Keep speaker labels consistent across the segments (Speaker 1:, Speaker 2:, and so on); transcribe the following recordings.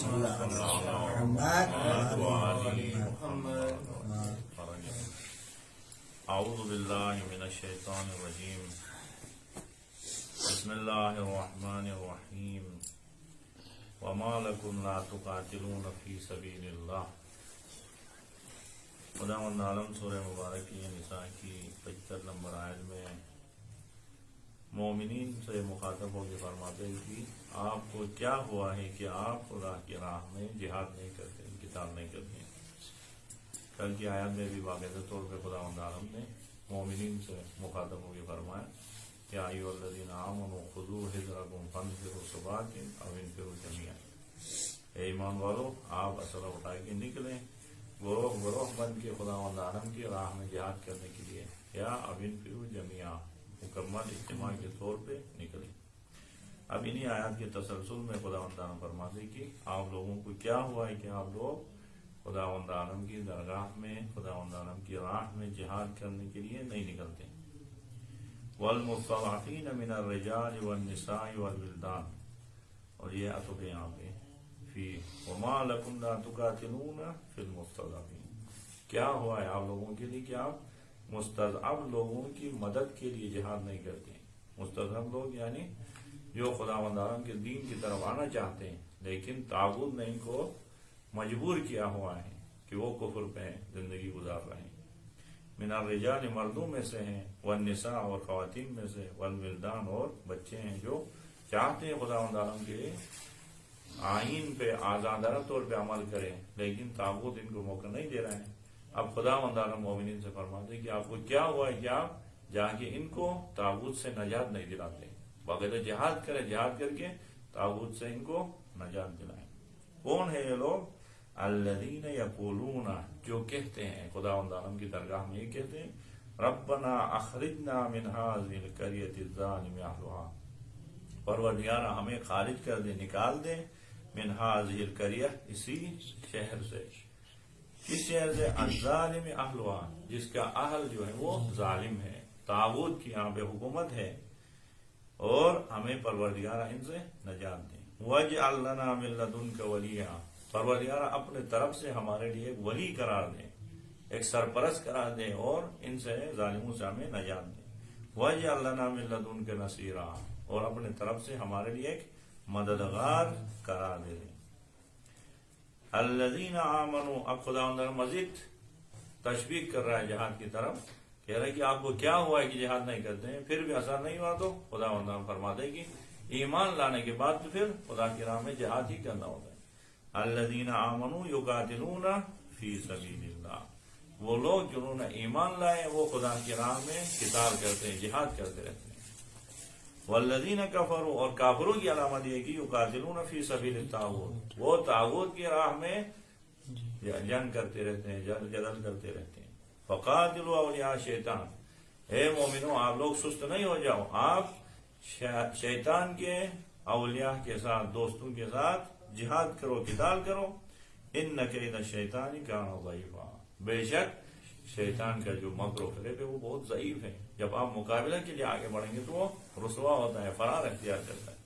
Speaker 1: صلی علی محمد وآل محمد۔
Speaker 2: اعوذ باللہ من الشیطان الرجیم، بسم اللہ الرحمن الرحیم، وما لکم لا تقاتلون فی سبیل اللہ۔ خداوند عالم سورہ مبارک کی نساء کی 75 نمبر آیت میں مومنین سے مخاطب ہو کے فرماتے ہیں کہ آپ کو کیا ہوا ہے کہ آپ خدا کی راہ میں جہاد نہیں کرتے، قتال نہیں کرتے۔ کل کی آیات میں بھی باقاعدہ طور پہ خداوند عالم نے مومنین سے مخاطب ہو کے فرمایا کہ ایھا الذین آمنوا خذوا حذرکم فانفروا ثبات او انفروا جمیعا۔ اے ایمان والو، آپ اسلحہ اٹھا کے نکلیں گروہ گروہ بن کے خداوند عالم کی راہ میں جہاد کرنے کے لیے، یا اب انفروا جمیعا، مکمل اجتماع کے طور پہ نکلیں۔ اب انہی آیات کے تسلسل میں خداوند عالم فرماتے کہ آپ لوگوں کو کیا ہوا ہے کہ آپ لوگ خداوند عالم کی درگاہ میں، خداوند عالم کی راہ میں جہاد کرنے کے لیے نہیں نکلتے۔ والمستضعفین من الرجال والنساء والولدان، اور یہ عطف ہے یہاں پہ فی وما لکم لا تقاتلون فی المستضعفین۔ کیا ہوا ہے آپ لوگوں کے لیے کہ آپ مستضعف لوگوں کی مدد کے لیے جہاد نہیں کرتے۔ مستضعف لوگ یعنی جو خداوند عالم کے دین کی طرف آنا چاہتے ہیں لیکن طاغوت نے ان کو مجبور کیا ہوا ہے کہ وہ کفر پہ زندگی گزار رہے ہیں۔ من الرجال مردوں میں سے ہیں، والنساء اور خواتین میں سے، والولدان اور بچے ہیں جو چاہتے ہیں خداوند عالم کے آئین پہ آزادانہ طور پہ عمل کریں لیکن طاغوت ان کو موقع نہیں دے رہے ہیں۔ اب خداوند عالم مومنین سے فرماتے ہیں کہ آپ کو کیا ہوا ہے کہ آپ جا کے ان کو طاغوت سے نجات نہیں دلاتے، باقاعدہ جہاد کریں، جہاد کر کے طاغوت سے ان کو نجات دلائیں۔ کون ہے یہ لوگ؟ الذین یقولون، جو کہتے ہیں خداوند عالم کی درگاہ میں یہ کہتے ہیں ربنا اخرجنا من هذه القرية الظالم اهلها، پروردگارا ہمیں خارج کر دے، نکال دے، من هذه القرية، اسی شہر سے۔ کس شہر سے؟ الظالم اهلها، جس کا اہل جو ہے وہ ظالم ہے، طاغوت کی یہاں پہ حکومت ہے، اور ہمیں پروردگارا ان سے نجات دے۔ واجعل لنا من لدنک ولیا، پروردگارا اپنے طرف سے ہمارے لیے ایک ولی قرار دے، ایک سرپرست قرار دے، اور ان سے ظالموں سے ہمیں نجات دے۔ واجعل لنا من لدنک نصیرا، اور اپنے طرف سے ہمارے لیے ایک مددگار قرار دے۔ الذین آمنوا، اب خداوند مزید تشویق کر رہا ہے جہاد کی طرف، کہہ رہا ہے کہ آپ کو کیا ہوا ہے کہ جہاد نہیں کرتے ہیں، پھر بھی اثر نہیں ہوا تو خداوند فرما دے کہ ایمان لانے کے بعد تو پھر خدا کی راہ میں جہاد ہی کرنا ہوتا ہے۔ الذین آمنوا یقاتلون فی سبیل اللہ، وہ لوگ جنہوں نے ایمان لائے وہ خدا کی راہ میں قتال کرتے ہیں، جہاد کرتے رہتے ہیں۔ والذین کفروا، اور کافروں کی علامت یہ کہ یقاتلون فی سبیل الطاغوت، وہ طاغوت کی راہ میں جنگ کرتے رہتے ہیں، جدل کرتے رہتے ہیں۔ فقاتلوا اولیاء شیطان، اے مومنو آپ لوگ سست نہیں ہو جاؤ، آپ شیطان کے اولیاء کے ساتھ، دوستوں کے ساتھ جہاد کرو، قتال کرو۔ ان کید الشیطان کان ضعیفا، بے شک شیطان کا جو مکر و فریب ہے وہ بہت ضعیف ہے، جب آپ مقابلہ کے لیے آگے بڑھیں گے تو وہ رسوا ہوتا ہے، فرار اختیار کرتا ہے۔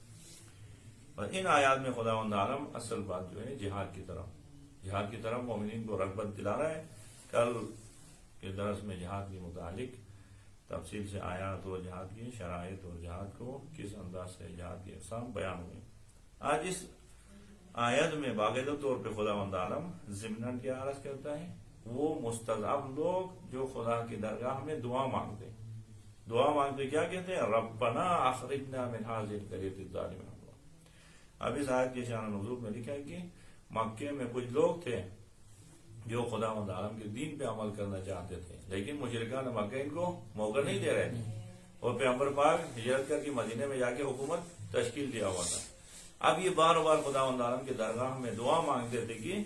Speaker 2: اور ان آیات میں خداوند عالم اصل بات جو ہے جہاد کی طرف مومنین کو رغبت دلا رہا ہے۔ کل کے درس میں جہاد کے متعلق تفصیل سے آیات اور جہاد کی شرائط اور جہاد کو کس انداز سے جہاد کی اقسام بیان ہوئے۔ آج اس آیت میں باقاعدہ طور پہ خداوند عالم ضمناً کیا عرض کرتا ہے؟ وہ مستضعف لوگ جو خدا کی درگاہ میں دعا مانگتے کیا کہتے ہیں؟ ربنا اخرجنا من هذه القرية الظالم اهلها۔ اب اس آیت کے شان نزول میں لکھا ہے کہ مکے میں کچھ لوگ تھے جو خداوند عالم کے دین پہ عمل کرنا چاہتے تھے لیکن مشرکان مکہ ان کو موقع نہیں دے رہے تھے، اور پیغمبر پاک ہجرت کر کے مدینے میں جا کے حکومت تشکیل دیا ہوا تھا۔ اب یہ بار بار خداوند عالم کے درگاہ میں دعا مانگتے تھے کہ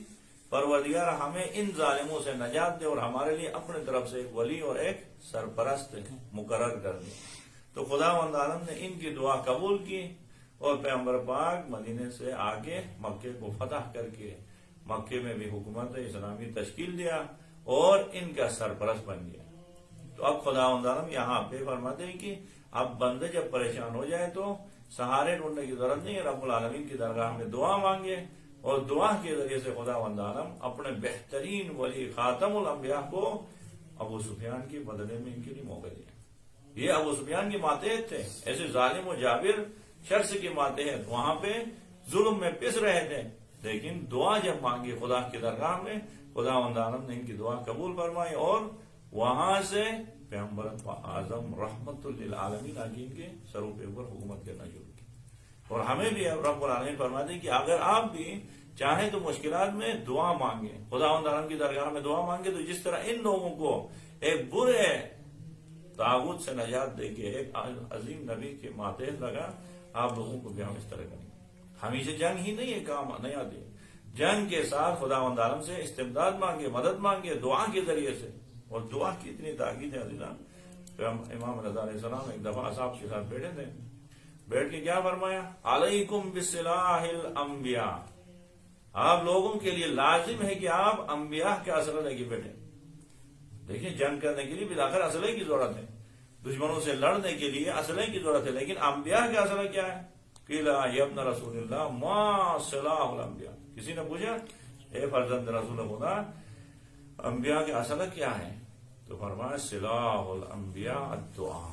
Speaker 2: پروردگار ہمیں ان ظالموں سے نجات دے اور ہمارے لیے اپنے طرف سے ایک ولی اور ایک سرپرست مقرر کر دے۔ تو خداوند عالم نے ان کی دعا قبول کی، اور پیغمبر پاک مدینے سے آگے مکے کو فتح کر کے مکے میں بھی حکومت اسلامی تشکیل دیا اور ان کا سرپرست بن گیا۔ تو اب خداوند عالم یہاں پہ فرماتے ہیں کہ اب بندے جب پریشان ہو جائے تو سہارے ڈھونڈنے کی ضرورت نہیں ہے، رب العالمین کی درگاہ میں دعا مانگے اور دعا کے ذریعے سے خداوند عالم اپنے بہترین ولی خاتم الانبیاء کو ابو سفیان کے بدلے میں ان کے لیے موقع دیا. یہ ابو سفیان کے ماتحت تھے، ایسے ظالم و جابر شخص کے ماتحت وہاں پہ ظلم میں پس رہے تھے، لیکن دعا جب مانگی خدا کی درگاہ میں، خداوند عالم نے ان کی دعا قبول فرمائی اور وہاں سے پیغمبر اعظم رحمت للعالمین آگے ان کے سروں پہ اوپر حکومت کرنا شروع کی. اور ہمیں بھی رب العالمین فرماتے ہیں کہ اگر آپ بھی چاہیں تو مشکلات میں دعا مانگیں، خداوند عالم کی درگاہ میں دعا مانگے، تو جس طرح ان لوگوں کو ایک برے طاغوت سے نجات دے کے ایک عظیم نبی کے ماتحت لگا، آپ لوگوں کو بھی ہم اس طرح کریں. ہمیشہ جنگ ہی نہیں ہے، کام نہیں آتی. جنگ کے ساتھ خداوند عالم سے استمداد مانگے، مدد مانگے دعا کے ذریعے سے. اور دعا کی اتنی تاکید ہے عزیزان، امام رضا علیہ السلام ایک دفعہ اصحاب کے ساتھ بیٹھے تھے، بیٹھ کے کیا فرمایا؟ علیکم بسلاح الانبیاء، آپ لوگوں کے لیے لازم ہے کہ آپ انبیاء کے اسلحہ لے کے بیٹھیں. دیکھیں جنگ کرنے کے لیے بلاخر اسلحے کی ضرورت ہے، دشمنوں سے لڑنے کے لیے اسلحے کی ضرورت ہے، لیکن انبیاء کا اسلحہ کیا ہے؟ قیل یا ابن رسول اللہ ما سلاح الانبیاء. کسی نے پوچھا اے فرزند رسول خدا، انبیاء کے اسلحہ کیا ہے؟ تو فرمایا سلاح الانبیاء الدعا،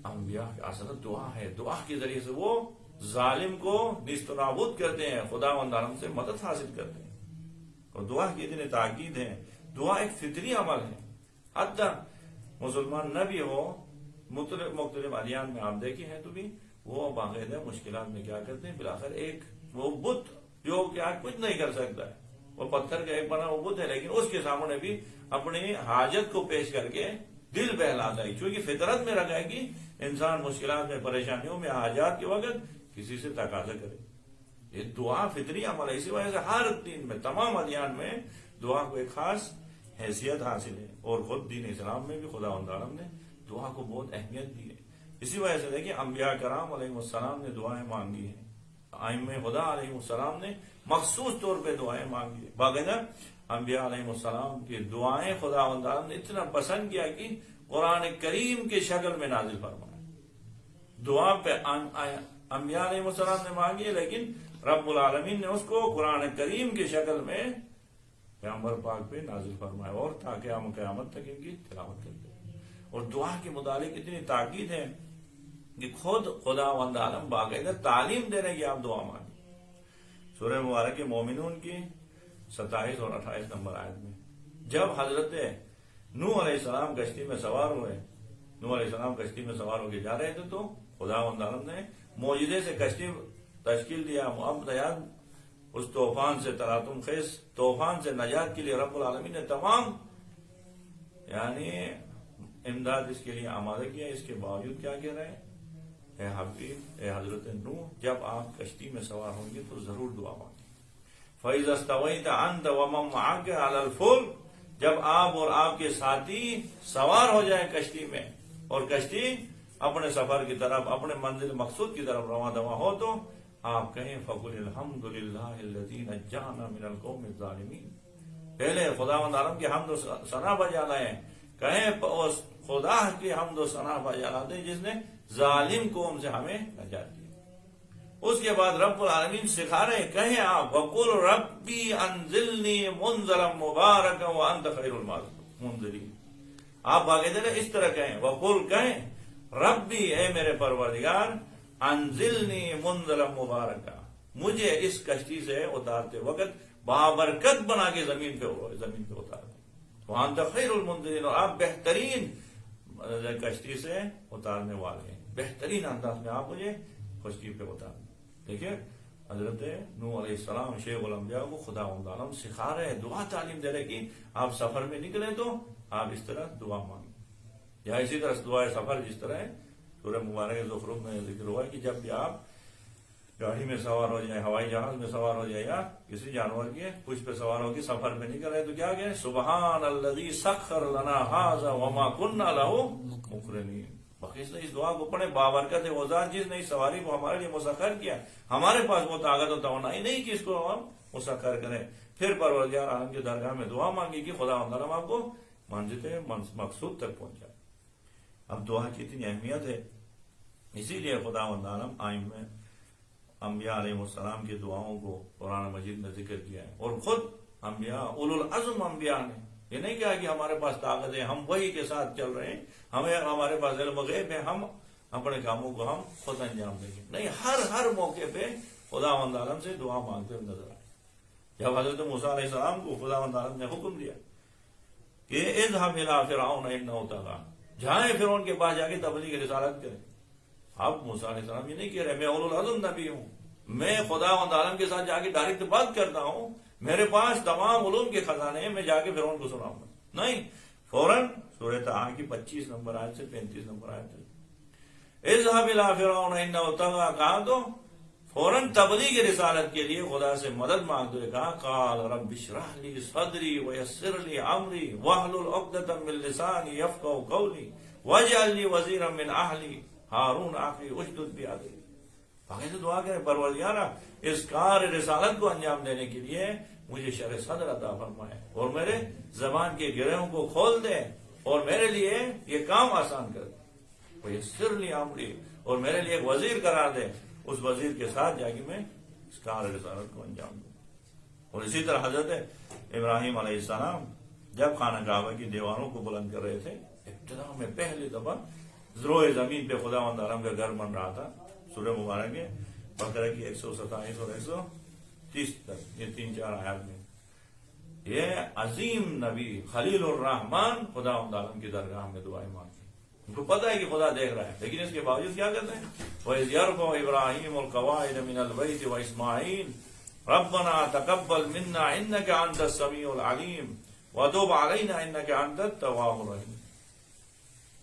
Speaker 2: انبیاء کے اسلحہ دعا ہے. دعا کے ذریعے سے وہ ظالم کو نیست و نابود کرتے ہیں، خداوند عالم سے مدد حاصل کرتے ہیں. اور دعا کی اتنی تاکید ہے. دعا ایک فطری عمل ہے، حتی مسلمان نہ بھی ہو، مختلف ادیان میں آپ دیکھے ہیں تو بھی وہ باقاعدہ مشکلات میں کیا کرتے ہیں، بلاخر ایک وہ بت جو کیا کچھ نہیں کر سکتا ہے، وہ پتھر کا ایک بنا وہ بت ہے، لیکن اس کے سامنے بھی اپنی حاجت کو پیش کر کے دل بہلاتا ہے، کیونکہ فطرت میں رکھا ہے کہ انسان مشکلات میں، پریشانیوں میں، حاجات کے وقت کسی سے تقاضا کرے. یہ دعا فطری عمل ہے. اسی وجہ سے ہر دین میں، تمام ادیان میں دعا کو ایک خاص حیثیت حاصل ہے، اور خود دین اسلام میں بھی خداوند عالم نے دعا کو بہت اہمیت دی ہے. اسی وجہ سے دیکھیں انبیاء کرام علیہ السلام نے دعائیں مانگی ہیں، ائمہ خدا علیہ السلام نے مخصوص طور پہ دعائیں مانگی ہیں. باقاعدہ انبیاء علیہ السلام کی دعائیں خداوند عالم نے اتنا پسند کیا کہ قرآن کریم کی شکل میں نازل فرمایا. دعا پہ انبیاء علیہ السلام نے مانگی ہے، لیکن رب العالمین نے اس کو قرآن کریم کی شکل میں پیغمبر پاک پہ نازل فرمایا، اور تاکہ ہم قیامت تک ان کی تلاوت کرتے ہیں. اور دعا کے متعلق اتنی تاکید ہے کہ خود خداوند عالم باقاعدہ تعلیم دے رہے ہیں کہ آپ دعا مانگیں. سورہ مبارک مومنون کی 27 اور 28 نمبر آیت میں جب حضرت نوح علیہ السلام کشتی میں سوار ہوئے، نوح علیہ السلام کشتی میں سوار ہو کے جا رہے تھے، تو خداوند عالم نے معجزے سے کشتی تشکیل دیا. اب اس طوفان سے، تراتم خیز طوفان سے نجات کے لیے رب العالمین نے تمام یعنی امداد اس کے لیے آمادہ کیا. اس کے باوجود کیا کہہ رہے ہیں؟ اے حبیب، اے حضرت نوح، جب آپ کشتی میں سوار ہوں گے تو ضرور دعا مانگیں. فَإِذَا اسْتَوَيْتَ أَنْتَ وَمَن مَّعَكَ عَلَى الْفُلْكِ، جب آپ اور آپ کے ساتھی سوار ہو جائیں کشتی میں، اور کشتی اپنے سفر کی طرف، اپنے منزل مقصود کی طرف رواں دواں ہو، تو آپ کہیں فَقُلِ الْحَمْدُ لِلَّهِ الَّذِي نَجَّانَا مِنَ الْقَوْمِ الظَّالِمِينَ. پہلے خداوند عالم کی حمد و ثنا بجا لائیں، کہیں خدا کی حمد و ثنا بجا لاتے جس نے ظالم قوم سے ہمیں نجات دی. اس کے بعد رب العالمین سکھا رہے ہیں، کہیں آپ وَقُلْ رَبِّي أَنزِلْنِي مُنزَلًا مُبَارَكًا وَأَنْتَ خَيْرُ الْمُنزِلِينَ. آپ باقاعدہ اس طرح کہیں، وَقُلْ کہیں ربی، اے میرے پروردگار، انزلنی منزلا مبارکہ، مجھے اس کشتی سے اتارتے وقت بابرکت بنا کے زمین پہ اتار دیں. وَأَنْتَ خَيْرُ الْمُنزِلِينَ، اور آپ بہترین کشتی سے اتارنے والے ہیں، بہترین انداز میں آپ مجھے کشتی پہ اتار دیں. دیکھیں حضرت نوح علیہ السلام شیخ الانبیاء کو خداوند عالم سکھا رہے ہیں، دعا تعلیم دے رہے کہ آپ سفر میں نکلیں تو آپ اس طرح دعا مانگیں. یا اسی طرح دعائے سفر جس طرح ہے سورہ مبارک زخرف میں ذکر ہوا ہے کہ جب بھی آپ گاڑی میں سوار ہو جائیں، ہوائی جہاز میں سوار ہو جائیں، یا کسی جانور کے کچھ پہ سوار ہو کے سفر میں نکل رہے تو کیا کہیں؟ سبحان الذی سخر لنا ھذا وما كنا له مقرنین. بخش اس دعا کو پڑھیں، بابرکت ہے وہ ذات جس نے اس سواری کو ہمارے لیے مسخر کیا. ہمارے پاس وہ طاقت و توانائی نہیں کہ اس کو ہم مسخر کریں. پھر پروردگار عالم کی درگاہ میں دعا مانگی کہ خداوند عالم آپ کو منزل مقصود تک پہنچائے. اب دعا کی اتنی اہمیت ہے، اسی لیے خداوند عالم انبیاء علیہ السلام کی دعاؤں کو قرآن مجید میں ذکر کیا ہے، اور خود انبیاء اولو العزم انبیاء نے یہ نہیں کہا کہ ہمارے پاس طاقت ہے، ہم وہی کے ساتھ چل رہے ہیں، ہمارے پاس علم غیب ہے، ہم اپنے کاموں کو ہم خود انجام دیں گے. نہیں، ہر موقع پہ خداوند عالم سے دعا مانگتے ہوئے نظر آئے. جب حضرت موسیٰ علیہ السلام کو خداوند عالم نے حکم دیا کہ اذهب الى فرعون انه طغى، جائیں فرعون کے پاس جا کے تبلیغ رسالت کریں. اب موسیٰ علیہ السلام یہ نہیں کہہ رہے میں اولو العزم نبی ہوں، میں خداوند عالم کے ساتھ جا کے ڈائریکٹ بات کرتا ہوں، میرے پاس تمام علوم کے خزانے ہیں، میں جا کے فرعون کو سناؤں گا. نہیں، فوراً سورۃ طٰہٰ کی 25 نمبر آیت سے 35 نمبر آیت تک اذهب الى فرعون انه طغى کہا تو فوراً تبلیغ رسالت کے لیے خدا سے مدد مانگتے ہوئے کہا قال رب اشرح لي صدري ويسر لي امري واحلل عقدة من لساني يفقهوا قولي واجعل لي وزيرا من اهلي هارون اخي اشدد به امري. باقی سے دعا کریں پروردگارا اس کار رسالت کو انجام دینے کے لیے مجھے شرح صدر عطا فرمائے اور میرے زبان کے گرہوں کو کھول دے اور میرے لیے یہ کام آسان کر دے. ویسر لی امری، اور میرے لیے ایک وزیر قرار دے، اس وزیر کے ساتھ جا کے میں اس کار رسالت کو انجام دوں. اور اسی طرح حضرت ابراہیم علیہ السلام جب خانہ کعبہ کی دیواروں کو بلند کر رہے تھے، ابتدا میں پہلی دفعہ روئے زمین پہ خداوند عالم کا گھر بن رہا تھا. سورہ مبارک ہے بقرہ کی 127 اور 130 تک، یہ 3-4 آیات میں یہ عظیم نبی خلیل الرحمن خداوند عالم کی درگاہ میں دعائیں مانگتے. ان کو پتا ہے کہ خدا دیکھ رہا ہے، لیکن اس کے باوجود کیا کرتے ہیں؟ وَإِذْ يَرْفَعُ إِبْرَاهِيمُ الْقَوَاعِدَ مِنَ الْبَيْتِ وَإِسْمَاعِيلُ رَبَّنَا تَقَبَّلْ مِنَّا إِنَّكَ أَنْتَ السَّمِيعُ الْعَلِيمُ وَتُبْ عَلَيْنَا إِنَّكَ أَنْتَ التَّوَّابُ الرَّحِيمُ.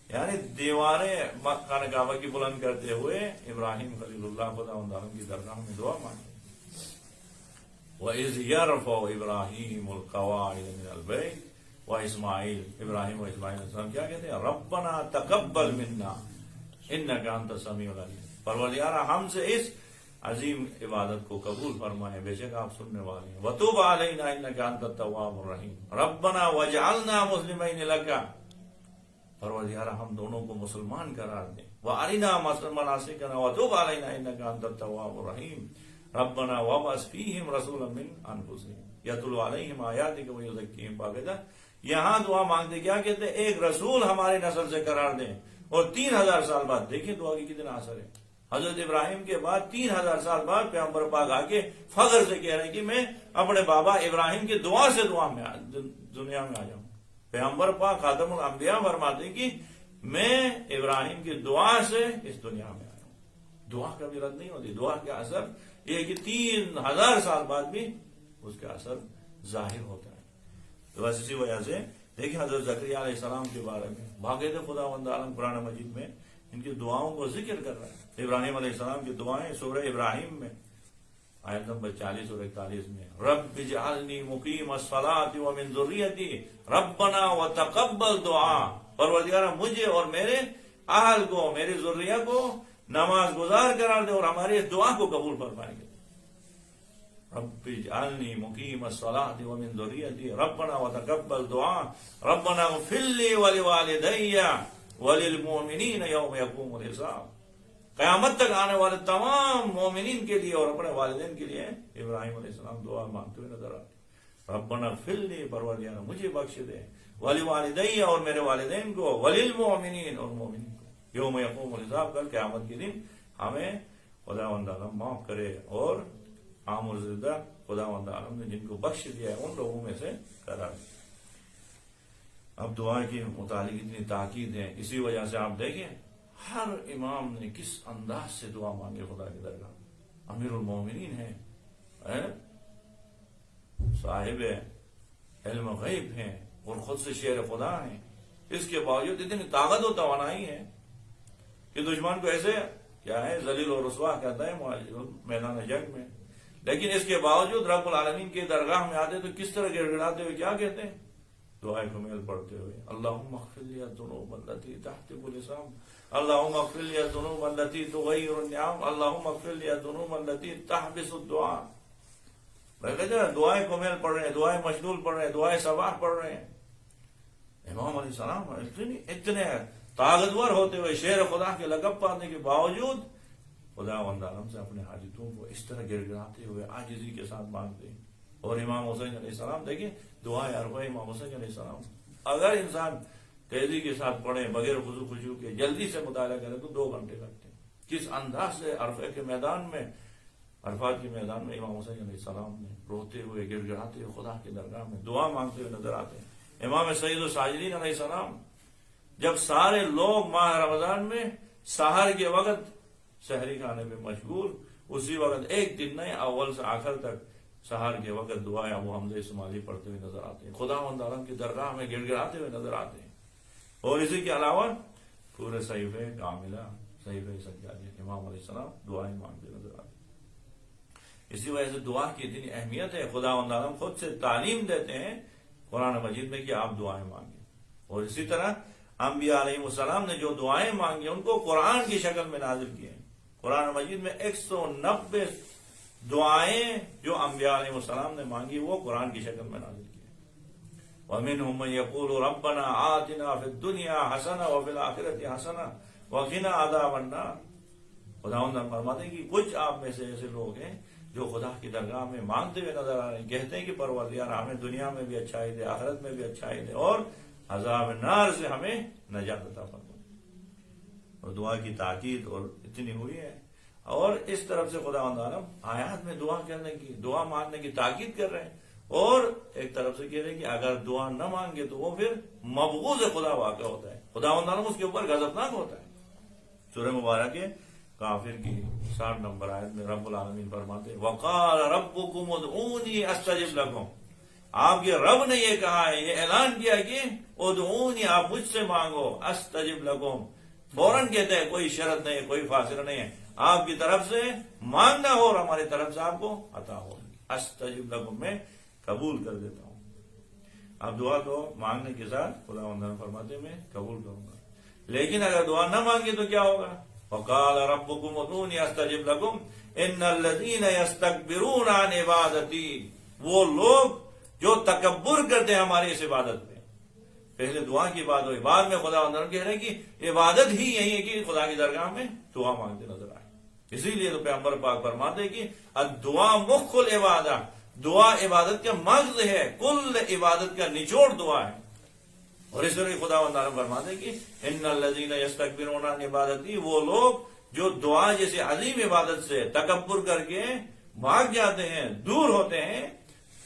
Speaker 2: یعنی دیواریں خانہ کعبہ کی بلند کرتے ہوئے ابراہیم خلیل اللہ خداوند عالم کی درگاہ میں دعا مانگتے. وَإِذْ يَرْفَعُ إِبْرَاهِيمُ الْقَوَاعِدَ مِنَ الْبَيْتِ وَإِسْمَاعِيلُ، ابراہیم و اسماعیل علیہ السلام کیا کہتے ہیں؟ ربنا تقبل منا انک انت السمیع العلیم. پروردگارا ہم سے اس عظیم عبادت کو قبول فرمائے، بے شک آپ سننے والے ہیں. وتوب علینا انک انت التواب الرحیم. ربنا واجعلنا مسلمین لک، پروردگارا ہم دونوں کو مسلمان قرار دیں. وارنا مناسکنا وتوب علینا انک انت التواب الرحیم. ربنا وابعث فیہم رسولا من انفسہم یتلو علیہم آیاتک ویزکیہم. باقاعدہ یہاں دعا مانگتے کیا کہتے ہیں؟ ایک رسول ہمارے نسل سے قرار دیں، اور 3000 سال بعد دیکھیں دعا کی کتنا اثر ہے. حضرت ابراہیم کے بعد 3000 سال بعد پیغمبر پاک آ کے فخر سے کہہ رہے ہیں کہ میں اپنے بابا ابراہیم کی دعا سے دنیا میں آ جاؤں. پیغمبر پاک خاتم الانبیاء فرماتے ہیں کہ میں ابراہیم کی دعا سے اس دنیا میں آیا ہوں. دعا کبھی رد نہیں ہوتی. دعا کا اثر یہ ہے کہ 3000 سال بعد بھی اس کا اثر ظاہر ہوتا ہے. تو بس اسی وجہ سے دیکھیں حضرت زکریا علیہ السلام کے بارے میں باقاعدہ خداوند عالم قرآن مجید میں ان کی دعاؤں کو ذکر کر رہا ہے. ابراہیم علیہ السلام کی دعائیں سورہ ابراہیم میں آیت نمبر 40 اور 41 میں رب اجعلنی مقیم الصلاۃ ومن ذریتی ربنا وتقبل دعا. پروردگارا مجھے اور میرے اہل کو، میری ذریہ کو نماز گزار قرار دے اور ہماری اس دعا کو قبول فرمائیں گے. رب اجعلنی مقیم الصلاۃ ومن ذریتی ربنا وتقبل دعا ربنا اغفر لی ولوالدی وللمؤمنین یوم یقوم الحساب. قیامت تک آنے والے تمام مومنین کے لیے اور اپنے والدین کے لیے ابراہیم علیہ السلام دعا مانگتے ہوئے نظر آتے. ربنا اغفر لی، پروردگار مجھے بخش دے، ولوالدی اور میرے والدین کو، وللمؤمنین اور مومنین کو، یوم یقوم الحساب، کل قیامت کے دن ہمیں خداوند عالم معاف کرے اور عام الزدہ خداوند عالم نے جن کو بخش دیا ہے ان لوگوں میں سے قرار. اب دعا کے متعلق اتنی تاکید ہے، اسی وجہ سے آپ دیکھیں ہر امام نے کس انداز سے دعا مانگے خدا کی درگاہ. امیر المومنین ہے، صاحب علم غیب ہیں اور خود سے شیر خدا ہیں. اس کے باوجود اتنی طاقت و توانائی ہے کہ دشمن کو ایسے کیا ہے ذلیل و رسوا کرتا ہے میدان جنگ میں. لیکن اس کے باوجود رب العالمین کے درگاہ میں آتے تو کس طرح گڑ گڑاتے ہوئے کیا کہتے ہیں؟ دعائے کمیل پڑھتے ہوئے اللہم اغفر لی الذنوب التي تحجب اللسان، اللہم اغفر لی الذنوب التي تغیر النعم، اللہم اغفر لی الذنوب التي تحبس الدعاء. دعائے کمیل پڑھ رہے ہیں، دعائے مشغول پڑھ رہے ہیں، دعائے صباح پڑھ رہے ہیں. امام علیہ السلام اتنے طاقتور ہوتے ہوئے شیر خدا کے لقب پانے کے باوجود خدا عالم سے اپنے حاجتوں کو اس طرح گر گراتے ہوئے عاجزی کے ساتھ مانگتے ہیں. اور امام حسین علیہ السلام دیکھیں دعائے عرفہ امام حسین علیہ السلام اگر انسان تیزی کے ساتھ پڑھے بغیر خضوع خشوع کے جلدی سے مطالعہ کرے تو 2 گھنٹے لگتے ہیں. کس انداز سے عرفہ کے میدان میں عرفات کے میدان میں امام حسین علیہ السلام نے روتے ہوئے گر گراتے ہوئے خدا کی درگاہ میں دعا مانگتے ہوئے نظر آتے ہیں. امام سید الساجدین علیہ السلام جب سارے لوگ ماہ رمضان میں سحر کے وقت سحری کھانے میں مشغول اسی وقت ایک دن نہیں اول سے آخر تک سحر کے وقت دعائیں ابو حمزہ اسماعیلی پڑھتے ہوئے نظر آتے ہیں. خدا عالم کی درگاہ میں گر گراتے ہوئے نظر آتے ہیں. اور اسی کے علاوہ پورے صحیفے کاملہ صحیفے سجادہ امام علیہ السلام دعائیں مانگتے نظر آتے ہیں. اسی وجہ سے دعا کی اتنی اہمیت ہے. خدا عالم خود سے تعلیم دیتے ہیں قرآن مجید میں کہ آپ دعائیں مانگیں. اور اسی طرح انبیاء علیہ السلام نے جو دعائیں مانگی ان کو قرآن کی شکل میں نازل کیے. قرآن مجید میں 190 دعائیں جو انبیاء علیہ السلام نے مانگی وہ قرآن کی شکل میں نازل کی. وَمِنْهُمْ مَن يَقُولُ رَبَّنَا آتِنَا فِي الدُّنْيَا حَسَنَةً وَفِي الْآخِرَةِ حَسَنَةً وَقِنَا عَذَابَ النَّارِ. خداوند فرماتے ہیں کہ کچھ آپ میں سے ایسے لوگ ہیں جو خدا کی درگاہ میں مانگتے ہوئے نظر آ رہے ہیں, کہتے ہیں کہ پروردگار ہمیں دنیا میں بھی اچھائی دے, آخرت میں بھی اچھائی دے, اور عذاب نار سے ہمیں نجات عطا فرما. اور دعا کی تاکید اور اتنی ہوئی ہے. اور اس طرف سے خدا عالم آیات میں دعا کرنے کی دعا مانگنے کی تاکید کر رہے ہیں, اور ایک طرف سے کہہ رہے ہیں کہ اگر دعا نہ مانگے تو وہ پھر مبغوض خدا واقع ہوتا ہے, خدا عالم اس کے اوپر غضبناک ہوتا ہے. سورہ مبارک کافر کی 60 نمبر آیت میں رب العالمین فرماتے ہیں وقال ربکم ادعونی استجب لکم. آپ کے رب نے یہ کہا ہے, یہ اعلان کیا کہ ادعونی آپ مجھ سے مانگو استجب لکم. فوراً کہتے ہیں کوئی شرط نہیں, کوئی فاصلہ نہیں ہے, آپ کی طرف سے مانگنا ہو اور ہماری طرف سے آپ کو عطا ہو. استجب لکم میں قبول کر دیتا ہوں. اب دعا کو مانگنے کے ساتھ خدا فرماتے ہیں میں قبول کروں گا, لیکن اگر دعا نہ مانگے تو کیا ہوگا؟ وقال ربكم ادعوني استجب لكم ان الذين يستكبرون عن عبادتي. وہ لوگ جو تکبر کرتے ہیں ہماری اس عبادت میں. پہلے دعا کی بات ہوئی, بعد میں خدا اندر کہہ رہے ہیں کہ عبادت ہی یہی ہے کہ خدا کی درگاہ میں دعا مانگتے نظر آئے. اسی لیے تو پیغمبر پاک فرماتے ہیں کہ الدعاء مخ العبادہ, دعا عبادت کا مغز ہے, کل عبادت کا نچوڑ دعا ہے. اور اس طرح خدا تعالیٰ فرماتے ہیں کہ ان الذین یستکبرون عن عبادتی, وہ لوگ جو دعا جیسے عظیم عبادت سے تکبر کر کے بھاگ جاتے ہیں, دور ہوتے ہیں,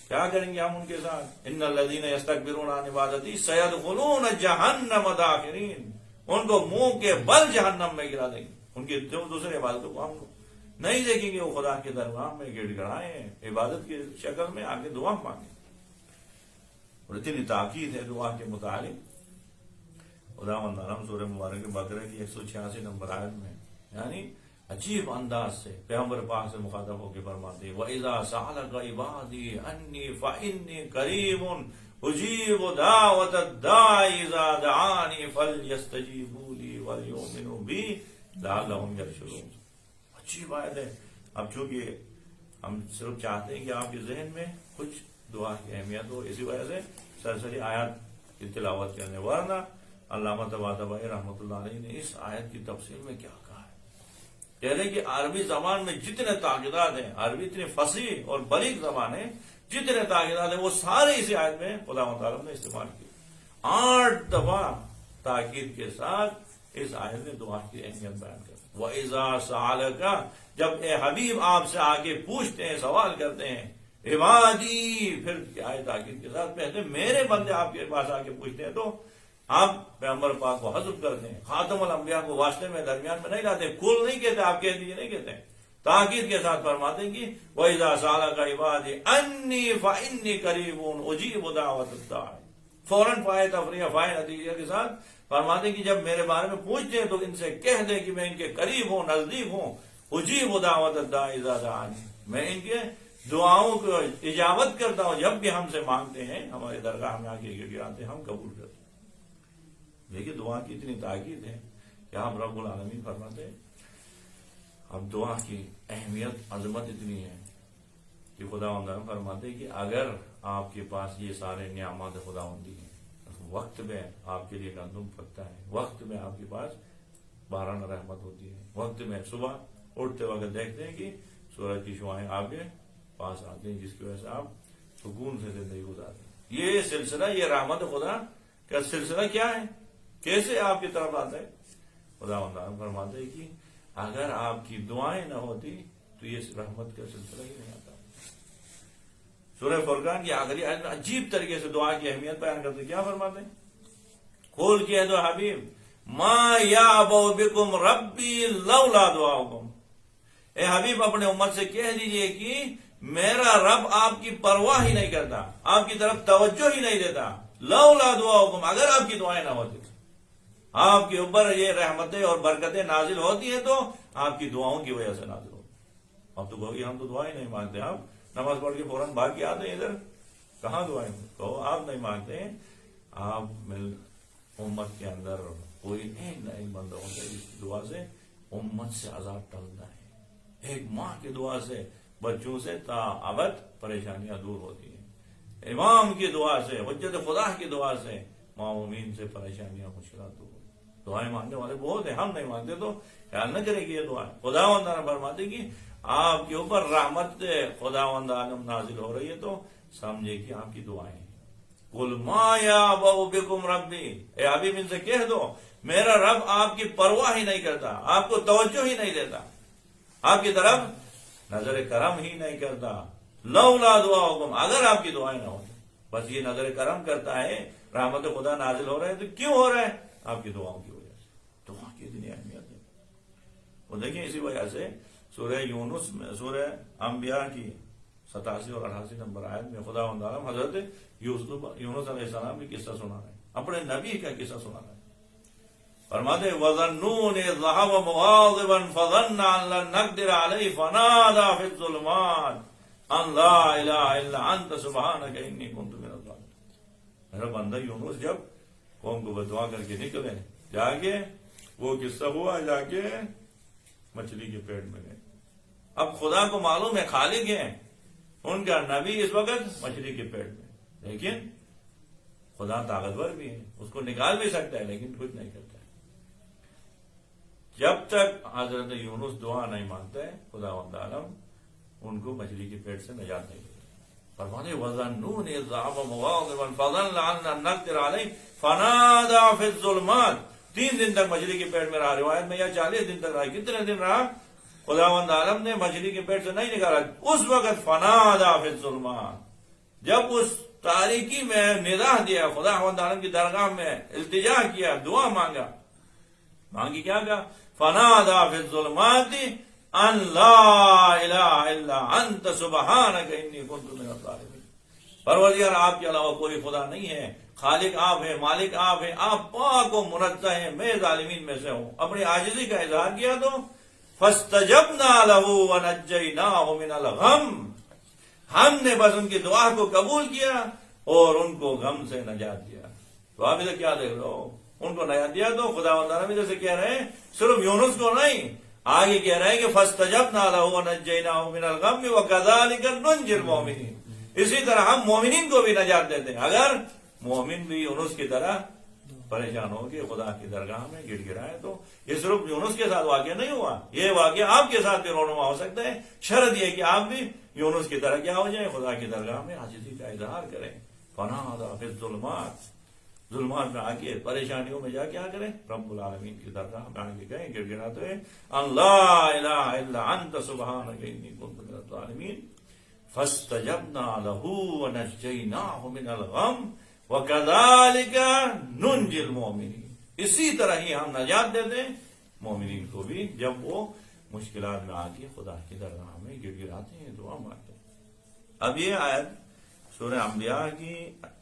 Speaker 2: کیا کریں گے ہم ان کے ساتھ؟ ان الذین یستکبرون عن عبادتی سیدخلون جہنم داخرین. ان کو منہ کے بل جہنم میں گرا دیں گے. ان کی دوسرے عبادتوں کو ہم نہیں دیکھیں گے, وہ خدا کے درگاہ میں گڑ گڑائیں عبادت کی شکل میں آگے دعا مانگیں. اور اتنی تاکید ہے دعا کے متعلق. خدا عالم سورہ مبارک بقرہ کی 186 نمبر آیت میں یعنی عجیب انداز سے پیغمبر پاک سے مخاطب ہو کے فرماتے ہیں وَإِذَا سَأَلَكَ عِبَادِي عَنِّي فَإِنِّي قَرِيبٌ أُجِيبُ دَعْوَةَ الدَّاعِ إِذَا دَعَانِي فَلْيَسْتَجِيبُوا لِي وَلْيُؤْمِنُوا بِي لَعَلَّهُمْ يَرْشُدُونَ. اچھی بات ہے. اب چونکہ ہم صرف چاہتے ہیں کہ آپ کے ذہن میں کچھ دعا کی اہمیت ہو, اسی وجہ سے سرسری آیات کی تلاوت کرنے, ورنہ علامہ طباطبائی رحمۃ اللہ علیہ نے اس آیت کی تفسیر میں کیا کہا ہے. کہہ رہے کہ عربی زبان میں جتنے تاکیدات ہیں, عربی اتنی فصیح اور بلیغ زبان ہے, جتنے تاکیدات ہیں وہ سارے اسی آیت میں خدا مطالب نے استعمال کیے. 8 دفعہ تاکید کے ساتھ اس آیت میں دعا کی اہمیت بیان کر. وَإِذَا سَأَلَكَ, جب اے حبیب آپ سے آگے پوچھتے ہیں, سوال کرتے ہیں, عبادی, پھر آئے تاکید کے ساتھ پہلے میرے بندے آپ کے پاس آ کے پوچھتے ہیں تو آپ پیغمبر پاک کو حذف کرتے ہیں, خاتم الانبیاء کو واسطے میں درمیان میں نہیں لاتے, کل نہیں کہتے, آپ کہہ دیجیے نہیں کہتے, تاکید کے ساتھ فرماتے ہیں کہ وَإِذَا سَأَلَكَ عِبَادِي عَنِّي فَإِنِّي قَرِيبٌ أُجِيبُ دَعْوَةَ الدَّاعِ. فوراً فائے تفریح فائے نتیجے کے ساتھ فرماتے ہیں کہ جب میرے بارے میں پوچھتے ہیں تو ان سے کہہ دیں کہ میں ان کے قریب ہوں, نزدیک ہوں. أُجِيبُ دَعْوَةَ الدَّاعِ إِذَا دَعَانِ, میں ان کے دعاؤں کو اجابت کرتا ہوں, جب بھی ہم سے مانگتے ہیں ہمارے درگاہ میں آ کے گڑگڑاتے ہیں, ہم قبول کرتے ہیں. دیکھیے دعا کی اتنی تاکید ہے کہ ہم رب العالمین فرماتے ہیں. اب دعا کی اہمیت عظمت اتنی ہے کہ خدا فرماتے ہیں کہ اگر آپ کے پاس یہ سارے نعمات خدا ہوتی ہیں, وقت میں آپ کے لیے گندم پکتا ہے, وقت میں آپ کے پاس باران رحمت ہوتی ہے, وقت میں صبح اٹھتے وقت دیکھتے ہیں کہ سورج کی شعاعیں آپ کے پاس آتی ہیں، جس کی وجہ سے آپ سکون سے زندگی گزارتے ہیں۔ یہ سلسلہ، یہ رحمت خدا کا سلسلہ کیا ہے، کیسے آپ کی طرف آتا ہے؟ خدا فرماتے ہیں کہ اگر آپ کی دعائیں نہ ہوتی تو یہ رحمت کا سلسلہ ہی نہیں آتا۔ سورہ فرقان کی آخری آیت میں عجیب طریقے سے دعا کی اہمیت بیان کرتے، کیا فرماتے ہیں؟ کھول کہہ دو حبیب، ما یعبؤ بکم ربی لولا دعاؤکم، اے حبیب اپنے امت سے کہہ دیجئے کہ میرا رب آپ کی پرواہ ہی نہیں کرتا، آپ کی طرف توجہ ہی نہیں دیتا، لولا دعاؤکم، اگر آپ کی دعائیں نہ ہوتی۔ آپ کے اوپر یہ رحمتیں اور برکتیں نازل ہوتی ہیں تو آپ کی دعاؤں کی وجہ سے نازل ہوتی۔ اب تو کہو کہ ہم تو دعائیں نہیں مانگتے، ہم نماز پڑھ کے فوراً بھاگ کے آتے ہیں ادھر، کہاں دعائیں؟ کہو آپ نہیں مانگتے ہیں، آپ امت کے اندر کوئی ایک بندہ ہوتا ہے اس دعا سے امت سے عذاب ٹلتا ہے، ایک ماں کی دعا سے بچوں سے تا ابد پریشانیاں دور ہوتی ہیں، امام کی دعا سے، حجت خدا کی دعا سے معمومین سے پریشانیاں مشکلات دور ہوتی ہیں۔ دعائیں مانگنے والے بہت ہیں، ہم نہیں مانگتے تو خیال نہ کریں کہ یہ دعا ہے۔ خداوند نے فرماتے کہ آپ کے اوپر رحمت خداوند عالم نازل ہو رہی ہے تو سمجھے کہ آپ کی دعائیں ہیں۔ قل ما یعبؤ بکم ربی، اے حبیب ان سے کہہ دو میرا رب آپ کی پرواہ ہی نہیں کرتا، آپ کو توجہ ہی نہیں دیتا، آپ کی طرف نظر کرم ہی نہیں کرتا، لولا دعاؤکم، اگر آپ کی دعائیں نہ ہوتی۔ بس یہ نظر کرم کرتا ہے، رحمت خدا نازل ہو رہا ہے تو کیوں ہو رہا ہے؟ آپ کی دعاؤں کی وجہ سے۔ دعا کی اتنی اہمیت ہے، وہ دیکھیں اسی وجہ سے سورہ یونس میں، سورہ انبیاء کی 87 اور 88 نمبر آیت میں خداوند عالم حضرت یونس علیہ السلام کی قصہ سنا رہے ہیں، اپنے نبی کا قصہ سنا رہے ہیں۔ فرماتے وَظَنُّونِ إِذْ ذَهَبَ مُغَاضِبًا فَظَنَّ أَن لَّن نَّقْدِرَ عَلَيْهِ فَنَادَىٰ فِي الظُّلُمَاتِ أَن لَّا إِلَٰهَ إِلَّا أَنتَ سُبْحَانَكَ إِنِّي كُنتُ مِنَ الظَّالِمِينَ۔ میرا بندہ یونس جب قوم کو بدعا کر کے نکلے، جا کے وہ قصہ ہوا، جا کے مچھلی کے پیٹ میں گئے۔ اب خدا کو معلوم ہے خالق ہیں، ان کا نبی اس وقت مچھلی کے پیٹ میں، لیکن خدا طاقتور بھی ہے، اس کو نکال بھی سکتا ہے لیکن کچھ نہیں کرتا ہے۔ جب تک حضرت یونس دعا نہیں مانگتا ہے خداوند عالم ان کو مچھلی کے پیٹ سے نجات نہیں دیتا۔ فرماتے وَظَنُّونِ إِذْ ذَهَبَ مُغَاضِبًا فَظَنَّ أَن لَّن نَّقْدِرَ عَلَيْهِ فَنَادَىٰ فِي الظُّلُمَاتِ، 3 دن تک مچھلی کے پیٹ میں رہا، روایت میں یا 40 دن تک رہا، کتنے دن رہا؟ خداوند عالم نے مچھلی کے پیٹ سے نہیں نکالا، اس وقت فَنَادَىٰ فِي الظُّلُمَاتِ، جب اس تاریکی میں ندا دیا، خداوند عالم کی درگاہ میں التجا کیا، دعا مانگی، کیا کہا؟ فَنَادَىٰ فِي الظُّلُمَاتِ أَن لَّا إِلَٰهَ إِلَّا أَنتَ سُبْحَانَكَ إِنِّي كُنتُ مِنَ الظَّالِمِينَ۔ پروردگار آپ کے علاوہ کوئی خدا نہیں ہے، خالق آپ ہے، مالک آپ ہے، آپ پاک و منزہ ہیں، میں ظالمین میں سے ہوں۔ اپنی عاجزی کا اظہار کیا تو فَاسْتَجَبْنَا لَهُ وَنَجَّيْنَاهُ مِنَ الْغَمِّ، ہم نے بس ان کی دعا کو قبول کیا اور ان کو غم سے نجات دیا۔ تو آپ ادھر کیا دیکھ رہے ہو؟ ان کو نجات دیا تو خداوند عالم جیسے کہہ رہے ہیں، صرف یونس کو نہیں، آگے کہہ رہے ہیں کہ فَاسْتَجَبْنَا لَهُ وَنَجَّيْنَاهُ مِنَ الْغَمِّ وَكَذَٰلِكَ نُنجِي الْمُؤْمِنِينَ، اسی طرح ہم مومنین کو بھی نجات دیتے ہیں۔ اگر مومن بھی یونس کی طرح پریشان ہو کے خدا کی درگاہ میں گڑ گڑائے تو یہ صرف یونس کے ساتھ واقعہ نہیں ہوا، یہ واقعہ آپ کے ساتھ بھی رونما ہو سکتا ہے، شرط یہ کہ آپ بھی یونس کی طرح کیا ہو جائیں، خدا کی درگاہ میں عاجزی کا اظہار کریں۔ فَنَادَىٰ فِي الظُّلُمَاتِ، ظلمات میں آ کے پریشانیوں میں جا کیا کریں، رب العالمین کی درگاہ میں آ کے کہیں گڑ گڑاتے ہیں، أَن لَّا إِلَٰهَ إِلَّا أَنتَ سُبْحَانَكَ إِنِّي كُنتُ مِنَ الظَّالِمِينَ فَاسْتَجَبْنَا لَهُ وَنَجَّيْنَاهُ مِنَ الْغَمِّ وَكَذَٰلِكَ نُنجِي الْمُؤْمِنِينَ، اسی طرح ہی ہم نجات دیتے ہیں مومنین کو بھی جب وہ مشکلات میں آ کے خدا کی درگاہ میں گڑ گڑاتے ہیں، دعا مانگتے ہیں۔ اب یہ آیت سورہ انبیاء کی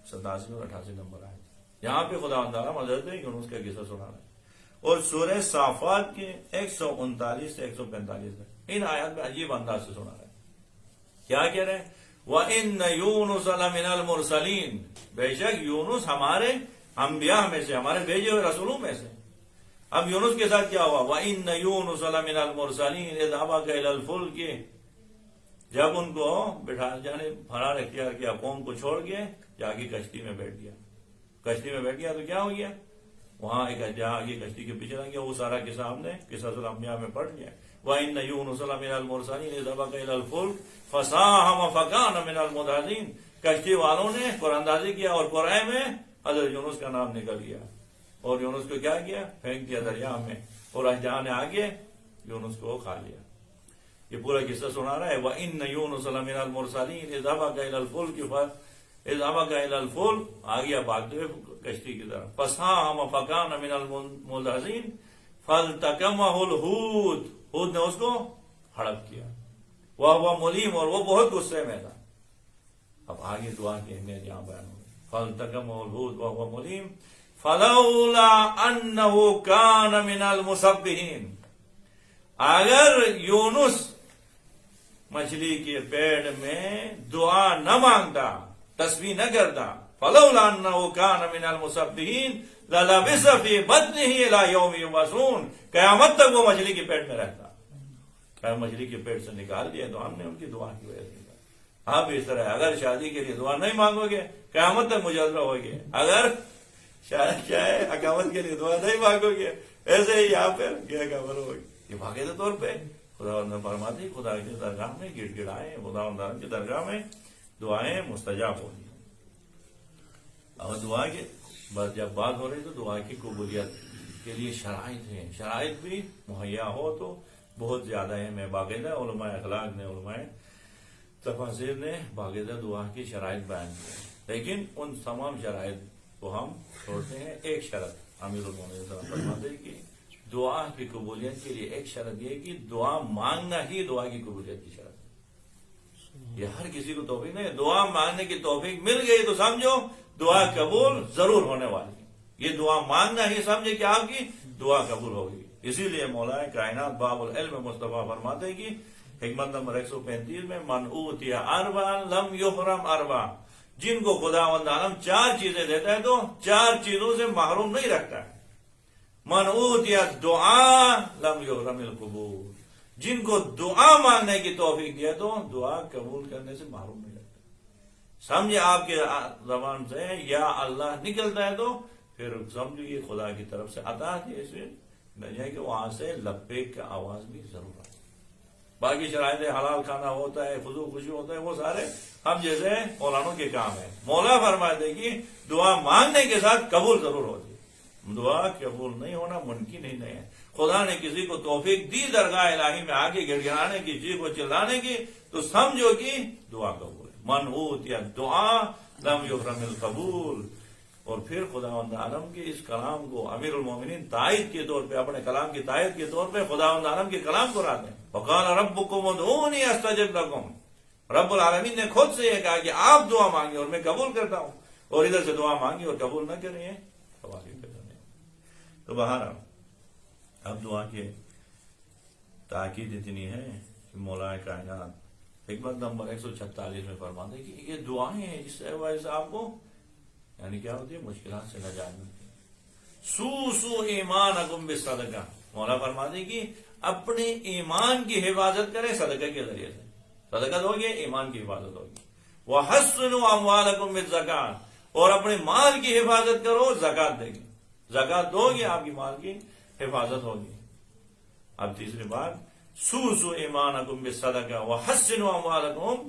Speaker 2: 87 اور 88 نمبر آیت، یہاں پہ خدا تعالیٰ حضرت یونس کا قصہ سنا رہا ہے، اور سورہ صافات کے 139 سے 145 تک ان آیات میں عجیب انداز سے سنا رہا ہے۔ کیا کہہ رہے ہیں؟ وَإِنَّ يُونُسَ لَمِنَ الْمُرْسَلِينَ، بے شک یونس ہمارے انبیاء میں سے، ہمارے بھیجے ہوئے رسولوں میں سے۔ اب یونس کے ساتھ کیا ہوا؟ وَإِنَّ يُونُسَ لَمِنَ الْمُرْسَلِينَ إِذْ أَبَقَ إِلَى الْفُلْكِ، جب ان کو بٹھا جانے فرار اختیار کیا، قوم کو چھوڑ کے جا کے کشتی میں بیٹھ گیا۔ کشتی میں بیٹھ گیا تو کیا ہو گیا؟ وہاں ایک جہاں آگے کشتی کے پیچھے رہ گیا، وہ سارا قصہ ہم نے قصص الانبیاء میں پڑھ لیا۔ وَإِنَّ يُونُسَ لَمِنَ الْمُرْسَلِينَ إِذْ أَبَقَ إِلَى الْفُلْكِ فَسَاهَمَ فَكَانَ مِنَ الْمُدْحَضِينَ، کشتی والوں نے قرآن اندازی کیا اور قرآن میں حضرت یونس کا نام نکل گیا، اور یونس کو کیا کیا؟ پھینک دیا دریا میں، اور اجدہا نے آگے یونس کو کھا لیا۔ یہ پورا قصہ سنا رہا ہے وَإِنَّ يُونُسَ لَمِنَ الْمُرْسَلِينَ إِذْ أَبَقَ إِلَى الْفُلْكِ آ گیا بھاگتے ہوئے کشتی کی طرف، فَسَاهَمَ فَكَانَ مِنَ الْمُدْحَضِينَ فَالْتَقَمَهُ الْحُوتُ، حوت نے اس کو ہڑپ کیا، وَهُوَ مُلِيمٌ، اور وہ بہت غصے میں تھا۔ اب آگے دعا کی اہمیت یہاں بیان ہوگی، فَالْتَقَمَهُ الْحُوتُ وَهُوَ مُلِيمٌ فَلَوْلَا أَنَّهُ كَانَ مِنَ الْمُسَبِّحِينَ، اگر یونس مچھلی کے پیٹ میں دعا نہ مانگتا، تسبیح نہ کرتا، فَلَوْلَا أَنَّهُ كَانَ مِنَ الْمُسَبِّحِينَ لَلَبِثَ فِي بَطْنِهِ إِلَى يَوْمِ يُبْعَثُونَ، قیامت تک وہ مچھلی کے پیٹ میں رہتا۔ کیا مچھلی کے پیٹ سے نکال دیا تو ہم نے ان کی دعا کی وجہ سے نکالا۔ آپ اس طرح ہے، اگر شادی کے لیے دعا نہیں مانگو گے قیامت تک مجازہ ہوگی، اگر شاید کیا ہے اقامت کے لیے دعا نہیں مانگو گے ایسے ہی یہاں پہ کیا خبر ہوگی۔ یہ باقاعدہ طور پہ خدا نے فرماتی خدا کی درگاہ میں گڑ گڑائیں، خدا کی درگاہ میں دعائیں مستجاب ہوگی۔ اور دعا کے بس جب بات ہو رہی تو دعا کی قبولیت کے لیے شرائط ہیں، شرائط بھی مہیا ہو تو بہت زیادہ ہے۔ میں باقاعدہ علماء اخلاق نے، علماء تفاسیر نے باقاعدہ دعا کی شرائط بیان کی، لیکن ان تمام شرائط کو ہم چھوڑتے ہیں۔ ایک شرط امیر المومنین صلی اللہ علیہ وسلم فرماتے ہیں کہ دعا کی قبولیت کے لیے ایک شرط یہ کہ دعا مانگنا ہی دعا کی قبولیت کی شرط ہے۔ یہ ہر کسی کو توفیق نہیں ہے، دعا مانگنے کی توفیق مل گئی تو سمجھو دعا قبول ضرور ہونے والی ہے۔ یہ دعا مانگنا ہی سمجھے کہ آپ کی دعا قبول ہوگی۔ اسی لیے مولا کائنات باب العلم مصطفیٰ فرماتے ہیں کہ حکمت نمبر 135 میں من اوتی اربعا لم یحرم اربعا، جن کو خداوند عالم 4 چیزیں دیتا ہے تو 4 چیزوں سے محروم نہیں رکھتا ہے۔ من اوتی دعا لم یحرم القبول، جن کو دعا مانگنے کی توفیق دیا تو دعا قبول کرنے سے محروم نہیں رکھتا۔ سمجھے آپ کے زبان سے یا اللہ نکلتا ہے تو پھر سمجھو یہ خدا کی طرف سے عطا ہے، اس میں نہیں کہ وہاں سے لبیک کا آواز بھی ضرور آتا ہے۔ باقی شرائط حلال کھانا ہوتا ہے، خضوع خوشی ہوتا ہے، وہ سارے ہم جیسے مولانوں کے کام ہیں۔ مولا فرماتے ہیں کہ دعا مانگنے کے ساتھ قبول ضرور ہوتی ہے، دعا قبول نہیں ہونا ممکن ہی نہیں ہے۔ خدا نے کسی کو توفیق دی درگاہ الہی میں آگے گڑ گڑانے کی، جی کو چلانے کی، تو سمجھو کہ دعا قبول ہے۔ من اوتی دعا لم یحرم القبول۔ اور پھر خداوند عالم کے اس کلام کو امیر المومنین تائید کے طور پہ، اپنے کلام کی تائید کے طور پہ خداوند عالم کے کلام کو راتے ہیں۔ وقال ربکم ادعونی استجب لکم، رب العالمین نے خود سے یہ کہا کہ آپ دعا مانگے اور میں قبول کرتا ہوں، اور ادھر سے دعا مانگی اور قبول نہ کریں تو بہرحال اب دعا کے تاکید اتنی ہے کہ مولا کائنات حکمت نمبر 146 میں فرماتے ہیں کہ یہ دعائیں ہیں جس سے آپ کو یعنی کیا ہوتی ہے مشکلات سے نجات ملتی ہے۔ سو ایمانکم بالصدقہ، مولا فرماتے ہیں کہ اپنے ایمان کی حفاظت کریں صدقہ کے ذریعے سے، صدقہ دو گے ایمان کی حفاظت ہوگی۔ وحسنوا اموالکم بالزکاۃ، اور اپنے مال کی حفاظت کرو، زکات دے گے، زکات دو گے آپ کی مال کی حفاظت ہوگی۔ اب تیسری بات، سو ایمانکم بالصدقہ وحسنوا اموالکم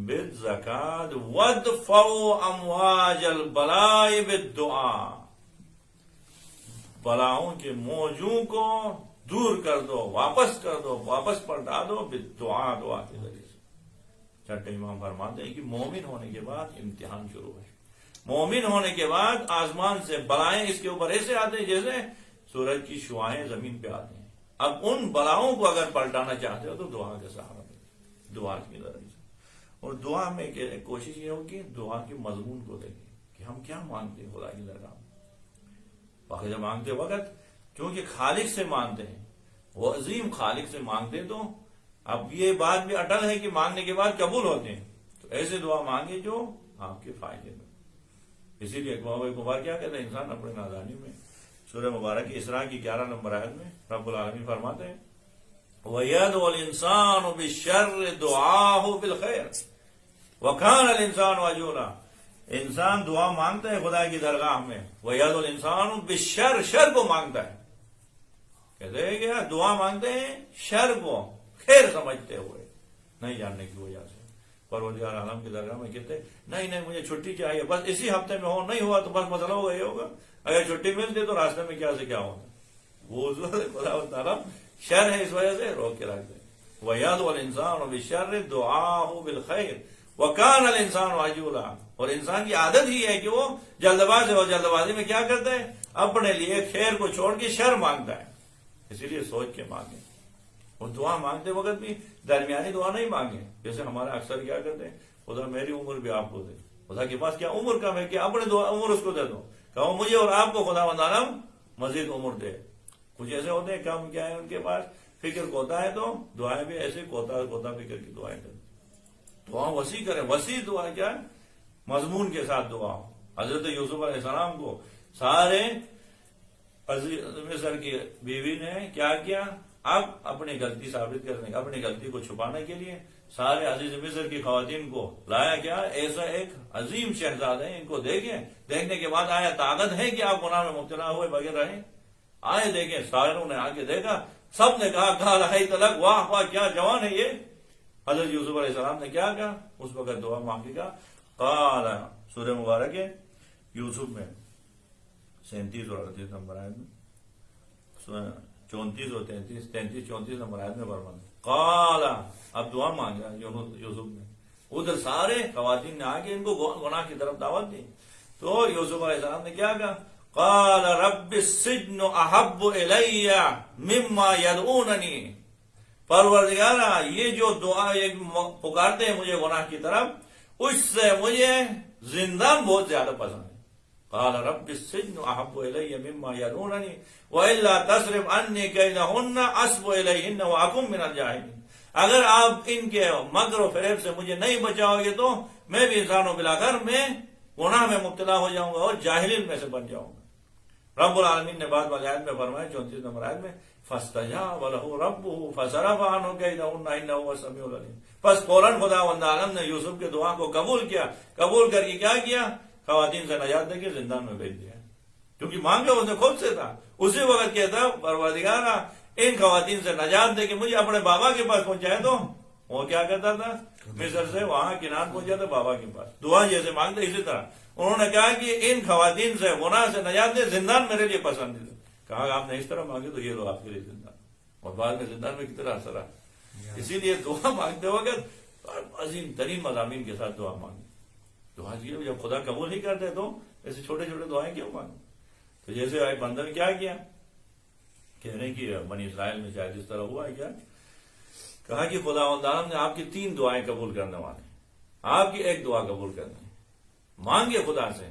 Speaker 2: بالزکات وادفعوا امواج البلاء بالدعاء، بلاؤں کے موجوں کو دور کر دو، واپس کر دو، واپس پلٹا دو، بالدعاء، دعا کے ذریعے سے۔ چھٹے امام فرماتے ہیں کہ مومن ہونے کے بعد امتحان شروع ہے، مومن ہونے کے بعد آسمان سے بلائیں اس کے اوپر ایسے آتے ہیں جیسے سورج کی شعاعیں زمین پہ آتے ہیں۔ اب ان بلاؤں کو اگر پلٹانا چاہتے ہو تو دعا کا سہارا دیں، دعا کی ذریعے سے۔ اور دعا میں کوشش یہ ہوگی دعا کے مضمون کو دیکھیں کہ ہم کیا مانگتے ہیں خدا کی درگاہ میں۔ باقی جب مانگتے وقت کیونکہ خالق سے مانگتے ہیں، وہ عظیم خالق سے مانگتے تو اب یہ بات بھی اٹل ہے کہ مانگنے کے بعد قبول ہوتے ہیں، تو ایسے دعا مانگے جو آپ کے فائدے میں۔ اسی لیے اقبال کیا کہتے ہیں انسان اپنے نادانی میں سورہ مبارک اسراء کی 11 نمبر آیت میں رب العالمین فرماتے ہیں وَيَدْعُ الْإِنسَانُ بِالشَّرِّ دُعَاهُ بِالْخَيْرِ وَكَانَ الْإِنسَانُ عَجُولًا، انسان دعا مانگتا ہے خدا کی درگاہ میں، وَيَدْعُ الْإِنسَانُ بِالشَّرِّ، شر کو مانگتا ہے، کہتے ہیں کہ دعا مانگتے ہیں شر کو خیر سمجھتے ہوئے، نہیں جاننے کی وجہ سے۔ پروردگار عالم کی درگاہ میں کہتے نہیں مجھے چھٹی چاہیے، بس اسی ہفتے میں ہو، نہیں ہوا تو بس مسئلہ ہو گئی ہوگا، اگر چھٹی ملتی تو راستے میں کیا سے کیا ہوتا۔ وہ خدا تعالیٰ شر ہے اس وجہ سے روک کے رکھ دے۔ وَيَدْعُ الْإِنسَانُ بِالشَّرِّ دُعَاءَهُ بِالْخَيْرِ وَكَانَ الْإِنسَانُ عَجُولًا، اور انسان کی عادت ہی ہے کہ وہ جلد باز ہے، اور جلد بازی میں کیا کرتا ہے، اپنے لیے خیر کو چھوڑ کے شر مانگتا ہے۔ اسی لیے سوچ کے مانگیں، اور دعا مانگتے وقت بھی درمیانی دعا نہیں مانگیں، جیسے ہمارا اکثر کیا کرتے ہیں، خدا میری عمر بھی آپ کو دے، خدا کے پاس کیا عمر کم ہے کہ اپنے دعا عمر اس کو دے دو، کہو مجھے اور آپ کو خدا عالم مزید عمر دے۔ کچھ ایسے ہوتے ہیں کم کیا ہے ان کے پاس، فکر کوتا ہے تو دعائیں بھی ایسے کوتا فکر کی دعائیں کریں۔ دعا وسیع کریں، وسیع دعا کیا ہے، مضمون کے ساتھ دعا ہو۔ حضرت یوسف علیہ السلام کو سارے مصر کی بیوی نے کیا کیا، اب اپنی غلطی ثابت کرنے، اپنی غلطی کو چھپانے کے لیے سارے عزیز مصر کی خواتین کو لایا، کیا ایسا ایک عظیم شہزادہ ہے، ان کو دیکھنے کے بعد آیا طاقت ہے کہ آپ گناہ میں مبتلا ہوئے بغیر رہیں، آئے دیکھیں، ساروں نے آگے دیکھا، سب نے کہا قال حیت لک، واہ واہ کیا جوان ہے یہ۔ حضرت یوسف علیہ السلام نے کیا کہا، اس وقت دعا مانگی گا، قال سورہ مبارک ہے یوسف میں 37 اور 38 نمبر آیت میں، 34 اور 33 نمبر آیت میں فرمایا قال، اب دعا مانگا یوسف نے، ادھر سارے خواتین نے آگے ان کو گناہ کی طرف دعوت دی، تو یوسف علیہ السلام نے کیا کہا، قال رب السجن احب الی مما یدعوننی، پروردگارا یہ جو دعا پکارتے ہیں مجھے گناہ کی طرف، اس سے مجھے زندان بہت زیادہ پسند ہے۔ قال رب السجن احب الی مما یدعوننی والا تصرف عنی کیدہن اصب الیہن واکن من الجاہلین، اگر آپ ان کے مکر و فریب سے مجھے نہیں بچاؤ گے تو میں بھی انسان و بلاخر میں گناہ میں مبتلا ہو جاؤں گا اور جاہلین میں سے بن جاؤں گا۔ رب العالمین نے بعد والی آیت میں فرمایا 34 نمبر آیت میں فاستجاب له ربه فصرف عنه کیدہن انہ هو السمیع العلیم، پس فوراً خدا عالم نے یوسف کی دعا کو قبول کیا، قبول کر کے کیا کیا، خواتین سے نجات دے کے زندان میں بھیج دیا، کیونکہ مانگا اس نے خود سے تھا۔ اسی وقت کہتا پروردگارا ان خواتین سے نجات دے کے مجھے اپنے بابا کے پاس پہنچائے، تو وہ کیا کرتا تھا، مصر سے وہاں کنان پہنچ جاتا بابا کے پاس، دعا جیسے مانگتے اسی طرح انہوں نے کہا کہ ان خواتین سے گناہ سے نجات دے، زندان میرے لیے پسند ہے۔ کہا آپ نے اس طرح مانگے تو یہ لو آپ کے لیے زندان، اور بعد میں زندان میں کتنا اثر ہے۔ اسی لیے دعا مانگتے وقت عظیم ترین مضامین کے ساتھ دعا مانگے۔ دعا کی جب خدا قبول نہیں کرتے تو ایسے چھوٹے چھوٹے دعائیں کیوں مانگے؟ تو جیسے ایک بندہ نے کیا کیا، کہہ رہے کہ بنی اسرائیل میں شاید اس طرح ہوا ہے، کیا کہا کہ خدا تعالیٰ نے آپ کی 3 دعائیں قبول کرنے والے، آپ کی ایک دعا قبول کرنے، مانگے خدا سے،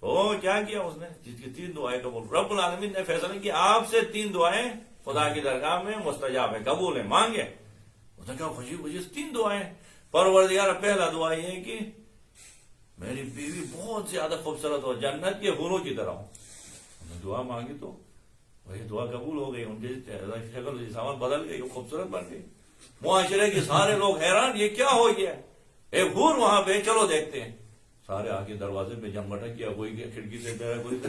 Speaker 2: تو کیا کیا اس نے، جس کی 3 دعائیں قبول، رب العالمین نے فیصلہ کیا آپ سے 3 دعائیں خدا کی درگاہ میں مستجاب ہے، قبول ہے، مانگے۔ اس نے کہا خوشی خوشی 3 دعائیں، پروردگار پہلا دعا یہ ہے کہ میری بیوی بہت زیادہ خوبصورت ہو، جنت کے حوروں کی طرح ہو۔ دعا مانگی تو وہی دعا قبول ہو گئی، ان کی شکل سامان بدل گئی، وہ خوبصورت بن گئی، معاشرے کے سارے لوگ حیران یہ کیا ہو گیا، ایک حور وہاں پہ، چلو دیکھتے ہیں، سارے آگے دروازے پہ جم بٹک کیا، کوئی کھڑکی سے گیا، کوئی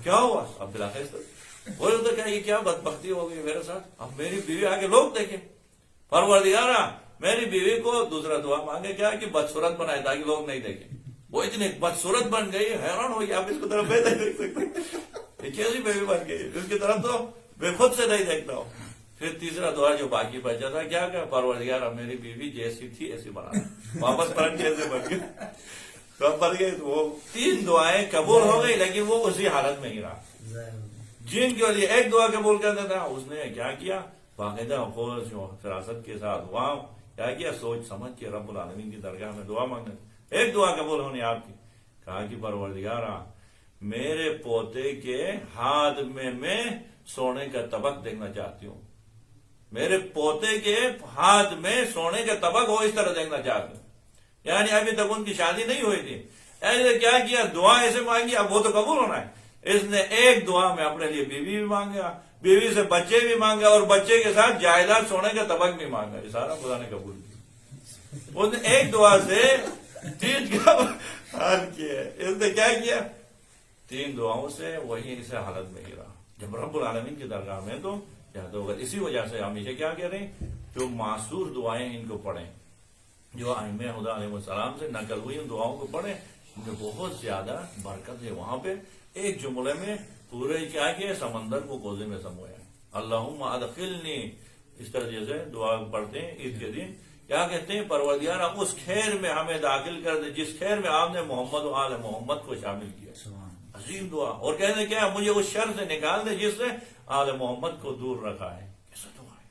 Speaker 2: کیا ہوا، اب بلاخر بولے تو کیا یہ کیا بدبختی ہو گئی میرے ساتھ، اب میری بیوی آگے لوگ دیکھیں، پروردگارا میری بیوی کو دوسرا دعا مانگے کیا کہ بدصورت بنائے تاکہ لوگ نہیں دیکھیں، وہ اتنی بدصورت بن گئی، حیران ہو گئی، آپ اس کو طرف نہیں دیکھ سکتے، یہ کیسی بیوی بن گئی، اس کی طرف تو میں خود سے نہیں دیکھتا ہوں۔ پھر تیسرا دعا جو باقی بچا تھا کیا کہ پروردگار میری بیوی جیسی تھی ایسی بنا، واپس پلٹ جیسے بن گئی، تو اب بن گئی، وہ 3 دعائیں قبول ہو گئی، لیکن وہ اسی حالت میں ہی رہا۔ جن کے لیے ایک دعا قبول کرتا تھا اس نے کیا کیا، باقاعدہ فراست کے ساتھ وہاں کیا کیا، سوچ سمجھ کے رب العالمین کی درگاہ میں دعا مانگنے، ایک دعا قبول ہونے آپ کی، کہا کہ پروردگارا میرے پوتے کے ہاتھ میں سونے کا طبق دیکھنا چاہتی ہوں، میرے پوتے کے ہاتھ میں سونے کا طبق ہو، اس طرح دیکھنا چاہتی ہوں، یعنی ابھی تک ان کی شادی نہیں ہوئی تھی، ایسے کیا کیا، دعا ایسے مانگی، اب وہ تو قبول ہونا ہے، اس نے ایک دعا میں اپنے لیے بیوی بھی مانگا، بیوی سے بچے بھی مانگا، اور بچے کے ساتھ جائیداد سونے کا طبق بھی مانگا، یہ سارا خدا نے قبول کیا، اس نے ایک دعا سے 3 کا حل کیا، اس نے کیا کیا، 3 دعاؤں سے وہی اسے حالت میں ہی رہا، جب رب العالمین کی درگاہ میں تو یاد ہوگا. اسی وجہ سے ہمیشہ کیا کہہ رہے ہیں, جو معصور دعائیں ان کو پڑھیں, جو ائمہ خدا علیہ السلام سے نقل ہوئی ان دعاؤں کو پڑھیں, ان میں بہت زیادہ برکت ہے. وہاں پہ ایک جملے میں پورے کیا کیا, سمندر کو گوزے میں سمویا. اللہم ادخلنی, اس طرح جیسے دعا پڑھتے ہیں عید کے دن, کیا کہتے ہیں, پروردگار آپ اس خیر میں ہمیں داخل کر دے جس خیر میں آپ نے محمد و آل محمد کو شامل کیا. عظیم دعا. اور کہتے ہیں کیا, مجھے اس شر سے نکال دے جس سے آل محمد کو دور رکھا ہے. کیسا دعا ہے,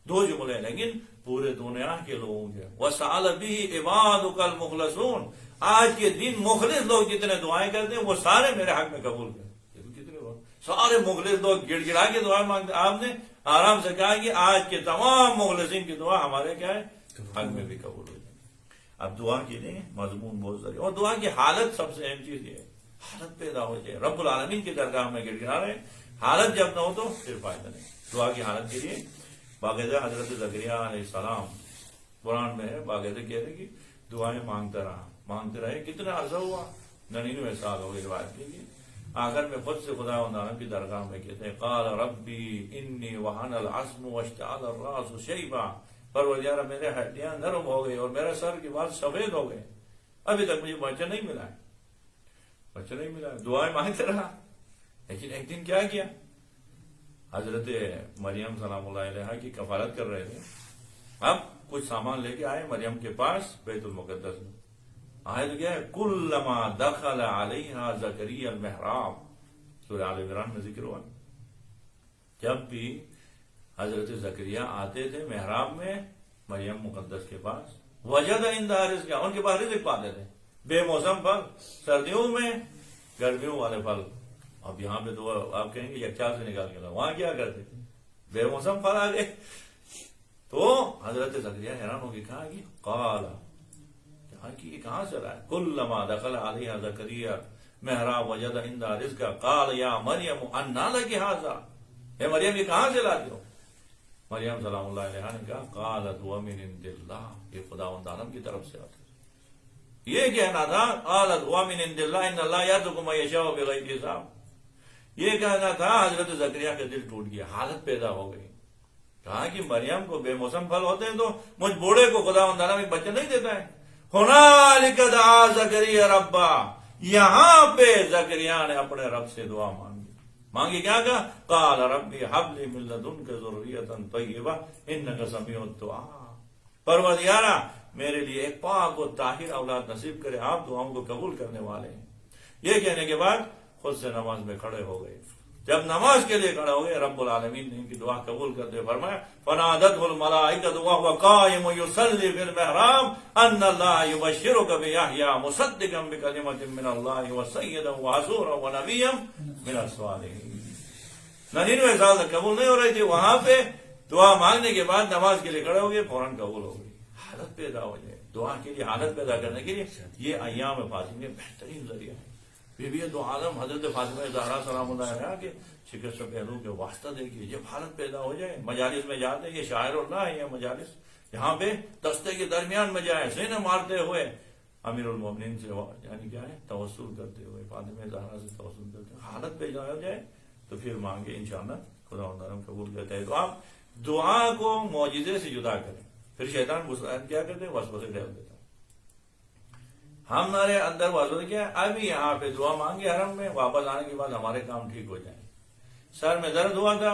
Speaker 2: دو جملے لیکن پورے دنیا کے لوگوں کے. وَسَأَلَ بِهِ عِبَادُكَ الْمُخْلَصُونَ, آج کے دن مخلص لوگ جتنے دعائیں کرتے ہیں وہ سارے میرے حق میں قبول کرتے ہیں. سارے مخلص لوگ گڑ گڑا کے دعائیں مانگتے. آپ نے آرام سے کہا کہ آج کے تمام مخلصین کی دعا ہمارے کیا ہے, حق میں بھی قبول ہو جائے. اب دعا کے لیے مضمون بہت ضروری, اور دعا کی حالت سب سے اہم چیز یہ ہے, حالت پیدا ہو جائے. رب العالمین کی درگاہ میں گڑ گڑا رہے, حالت جب نہ ہو تو پھر فائدہ نہیں. دعا کی حالت کے لیے باقاعدہ حضرت زکریا علیہ السلام قرآن میں ہے, باقاعدہ کہہ رہے کہ دعائیں مانگتے رہے. کتنا عرصہ ہوا, 99 سال ہو گئے روایت کے لیے. آخر میں خود سے خدا تعالیٰ کی درگاہ میں کہتے ہیں, قال ربی انی وہن العظم واشتعل الراس شیبا, پروردگار میرے ہڈیاں نرم ہو گئی اور میرا سر کے بال سفید ہو گئے, ابھی تک مجھے بچہ نہیں ملا ہے. بچہ نہیں ملا, دعائیں مانگتے رہا. لیکن ایک دن کیا حضرت مریم سلام اللہ علیہ کی کفالت کر رہے تھے. اب کچھ سامان لے کے آئے مریم کے پاس بیت المقدس میں. آئے تو کیا ہے, کلما دخل علیہا زکریا المحراب, سورہ آل عمران میں ذکر ہوا. جب بھی حضرت زکریا آتے تھے محراب میں مریم مقدس کے پاس, وجد عندہا رزقا, ان کے پاس رزق پاتے تھے. بے موسم پھل, سردیوں میں گرمیوں والے پھل. اب یہاں پہ تو آپ کہیں گے یکچال سے نکال کے لاؤ, وہاں کیا کرتے تھے, بے موسم پھل آ گئے. تو حضرت زکریا حیران ہو کے کہا کہ قال, کہ یہ کہاں سے رہا ہے, کلما دخل علیہا زکریا محراب وجد عندہا رزقا قال یا مریم انا لکی ھذا, اے مریم یہ کہاں سے لاتی ہو. مریم سلام اللہ علیہ نے کہا قالت هو من عند اللہ, یہ خداوند عالم کی طرف سے آتا ہے. یہ کہنا تھا قالت هو من عند اللہ ان اللہ یرزق من یشاء بغیر حساب. یہ کہنا تھا. حضرت زکریا کا دل ٹوٹ گیا, حالت پیدا ہو گئی. کہا کہ مریم کو بے موسم پھل ہوتے ہیں تو مجھ بوڑھے کو خداوند عالم ایک بچہ نہیں دیتا ہے. ہنالک دعا زکریا ربا, یہاں پہ زکریا نے اپنے رب سے دعا مانگی. کیا کہا, قال ربی حب لی من لدنک ذریۃ طیبہ انک سمیع الدعاء, پروردگارا میرے لیے ایک پاک و طاہر اولاد نصیب کرے, آپ دعاؤں کو قبول کرنے والے ہیں. یہ کہنے کے بعد خود سے نماز میں کھڑے ہو گئے. جب نماز کے لیے کھڑے ہو گئے, رب العالمین نے ان کی دعا قبول کرتے فرمایا, فنادته الملائکۃ وهو قائم يصلي في المحراب ان الله يبشرك بيحيى مصدقا بكلمة من الله وسيدا وحصورا ونبيا من الصالحين. 99 سال تک قبول نہیں ہو رہی تھی. وہاں پہ دعا مانگنے کے بعد نماز کے لیے کھڑے ہو گئے, فوراً قبول ہو گئی. حالت پیدا ہو جائے دعا کے لیے, حالت پیدا کرنے کے لیے یہ ایام فاطمیہ بہترین ذریعہ ہے. بی دو عالم حضرت فاطمہ زہرا سلام اللہ علیہا کے شکست پہلو کے واسطہ دیکھیے. جب حالت پیدا ہو جائے, مجالس میں جاتے, یہ شاعر اللہ ہے, یہ مجالس, یہاں پہ دستے کے درمیان میں جائے, سینے مارتے ہوئے امیر المومنین سے یعنی کیا ہے توسل کرتے ہوئے, فاطمہ زہرا سے توسل کرتے ہوئے حالت پیدا ہو جائے تو پھر مانگے, انشاءاللہ خدا قبول کرتا ہے. تو آپ دعا کو معجزے سے جدا کریں, پھر شیطان کیا کرتے ہیں, وسوسے ڈال دیتا. ہمارے اندر وسوسہ کیا ہے, ابھی یہاں پہ دعا مانگے حرم میں, واپس آنے کے بعد ہمارے کام ٹھیک ہو جائیں. سر میں درد ہوا تھا,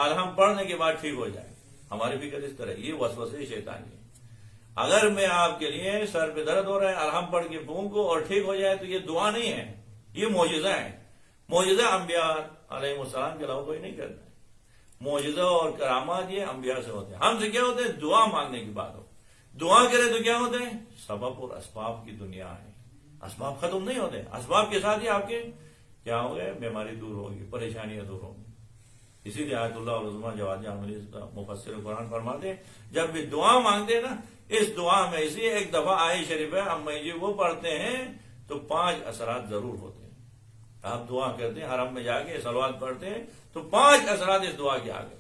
Speaker 2: الحم پڑھنے کے بعد ٹھیک ہو جائے. ہماری فکر اس طرح, یہ وسوسے شیطانی ہے. اگر میں آپ کے لیے سر پہ درد ہو رہا ہے, الحم پڑھ کے پھونکو اور ٹھیک ہو جائے, تو یہ دعا نہیں ہے, یہ معجزہ ہے. معجزہ انبیاء علیہ السلام کے علاوہ کوئی نہیں کرتا. معجزہ اور کرامات یہ انبیاء سے ہوتے ہیں. ہم سے کیا ہوتے ہیں, دعا مانگنے کی بات ہو, دعا کرے تو کیا ہوتے ہیں, سبب اور اسباب کی دنیا ہے. اسباب ختم نہیں ہوتے, اسباب کے ساتھ ہی آپ کے کیا ہو گئے, بیماری دور ہوگی, پریشانیاں دور ہوں گی. اسی لیے آیت اللہ العظمیٰ جواد عملی مفسر قرآن فرماتے ہیں, جب بھی دعا مانگتے ہیں نا, اس دعا میں اسی ایک دفعہ آئے شریف ہے امی جی وہ پڑھتے ہیں تو 5 اثرات ضرور ہوتے ہیں. آپ دعا کرتے ہیں حرم میں جا کے صلوات پڑھتے ہیں تو 5 اثرات اس دعا کے آگے.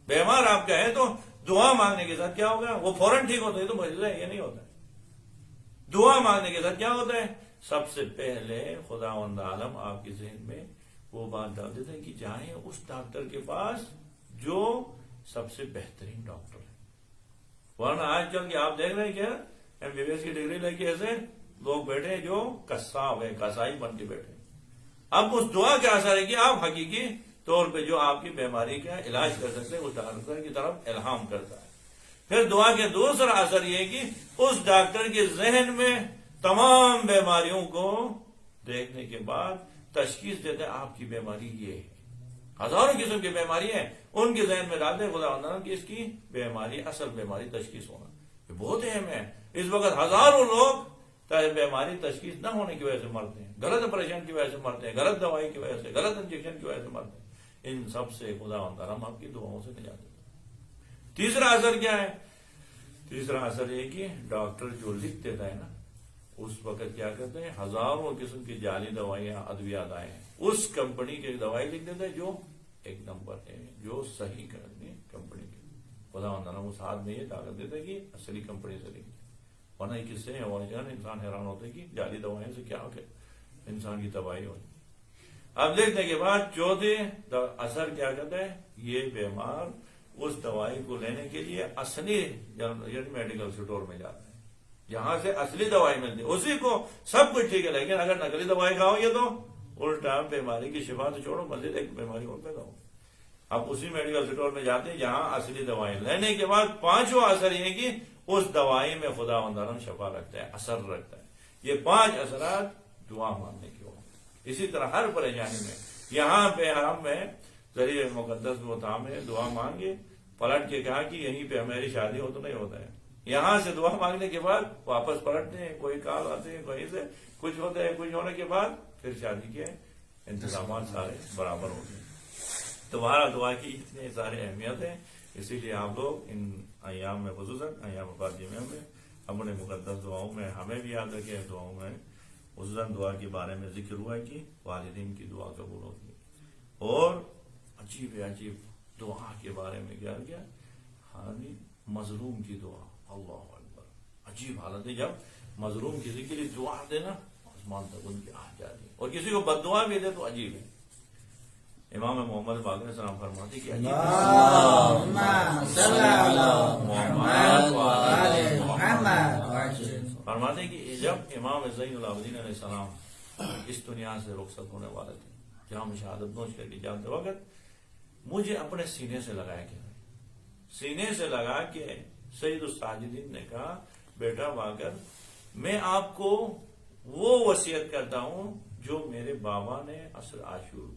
Speaker 2: بیمار آپ کا ہے تو دعا مانگنے کے ساتھ کیا ہوگا, وہ فوراً ٹھیک ہوتا ہے. تو معجزہ ہے, یہ نہیں ہوتا ہے. دعا مانگنے کے ساتھ کیا ہوتا ہے, سب سے پہلے خداوند عالم آپ کے ذہن میں وہ بات ڈال دیتے ہیں کہ جائیں اس ڈاکٹر کے پاس جو سب سے بہترین ڈاکٹر ہے. ورنہ آج کل کے آپ دیکھ رہے ہیں کیا MBBS کی ڈگری لے کے ایسے لوگ بیٹھے ہیں جو قصاب ہے، قصائی بن کے بیٹھے ہیں. اب اس دعا کا اثر ہے کہ آپ حقیقی طور پہ جو آپ کی بیماری کا علاج کر سکتے ہیں اس ڈاکٹر کی طرف الہام کرتا ہے. پھر دعا کے دوسرا اثر یہ ہے کہ اس ڈاکٹر کے ذہن میں تمام بیماریوں کو دیکھنے کے بعد تشخیص دیتا ہے آپ کی بیماری یہ ہے. ہزاروں قسم کی بیماری ہیں، ان کے ذہن میں ڈالتے ہیں خدا کہ اس کی بیماری اصل بیماری تشخیص ہونا یہ بہت اہم ہے. اس وقت ہزاروں لوگ بیماری تشخیص نہ ہونے کی وجہ سے مرتے ہیں، غلط آپریشن کی وجہ سے مرتے ہیں، غلط دوائی کی وجہ سے، غلط انجیکشن کی وجہ سے مرتے ہیں. ان سب سے خدا ہم آپ کی دعاؤں سے نجات دیتے ہیں. تیسرا اثر کیا ہے؟ تیسرا اثر یہ کہ ڈاکٹر جو لکھ دیتا ہے نا اس وقت کیا کرتے ہیں ہزاروں قسم کی جعلی دوائیاں ادویات آئے ہیں، اس کمپنی کی دوائی لکھ دیتا ہے جو ایک نمبر ہے، جو صحیح کرنے کمپنی کی. خدا اس ہاتھ میں یہ طاقت دیتا ہے کہ اصلی کمپنی سے لکھ دے. ورنہ یہ کس سے انسان حیران ہوتا ہے کہ جعلی دوائیوں سے کیا ہو گیا انسان کی تباہی ہوئی. اب دیکھنے کے بعد چوتھے اثر کیا کرتا ہے، یہ بیمار اس دوائی کو لینے کے لیے اصلی میڈیکل اسٹور میں جاتا ہے جہاں سے اصلی دوائی ملتی ہے. اسی کو سب کچھ ٹھیک ہے لیکن اگر نقلی دوائی کھاؤ گے تو الٹا بیماری کی شفا تو چھوڑو مزید ایک بیماری اور پیدا ہو. اب اسی میڈیکل اسٹور میں جاتے ہیں جہاں اصلی دوائی لینے کے بعد پانچواں اثر یہ کہ اس دوائی میں خدا شفا رکھتا ہے، اثر رکھتا ہے. یہ 5 اثرات دعا مانگنے کے ہو. اسی طرح ہر پریشانی میں یہاں پہ حرم میں ذریعہ مقدس مقام ہے، دعا مانگے پلٹ کے کہا کہ یہیں پہ ہماری شادی ہو تو نہیں ہوتا ہے. یہاں سے دعا مانگنے کے بعد واپس پلٹتے ہیں، کوئی کال آتے ہیں کہیں سے کچھ ہوتا ہے، کچھ ہونے کے بعد پھر شادی کے انتظامات سارے برابر ہوتے ہیں. دوبارہ دعا کی اتنے سارے اہمیت ہیں، اسی لیے آپ لوگ ان ایام میں خصوصاً ایام فاطمہ میں اپنے مقدس دعاؤں میں ہمیں بھی یاد رکھے. دعاؤں میں خصوصاً دعا کے بارے میں ذکر ہوا ہے کہ والدین کی دعا قبول ہوتی ہے. اور عجیب عجیب دعا کے بارے میں کیا کیا مظلوم کی دعا. اللہ اکبر، عجیب حالت ہے جب مظلوم کسی کے لیے دعا دینا آسمان تک ان کی آ جاتی ہے، اور کسی کو بد دعا بھی دے تو عجیب ہے. امام محمد باقر علیہ السلام فرماتے کہ فرماتے کہ جب امام زین العابدین علیہ السلام اس دنیا سے رخصت ہونے والے تھے، جہاں شہادت نوش کر کے جاتے وقت مجھے اپنے سینے سے لگایا گیا. سینے سے لگا کے سید الساجدین نے کہا بیٹا باقر میں آپ کو وہ وصیت کرتا ہوں جو میرے بابا نے عصر عاشور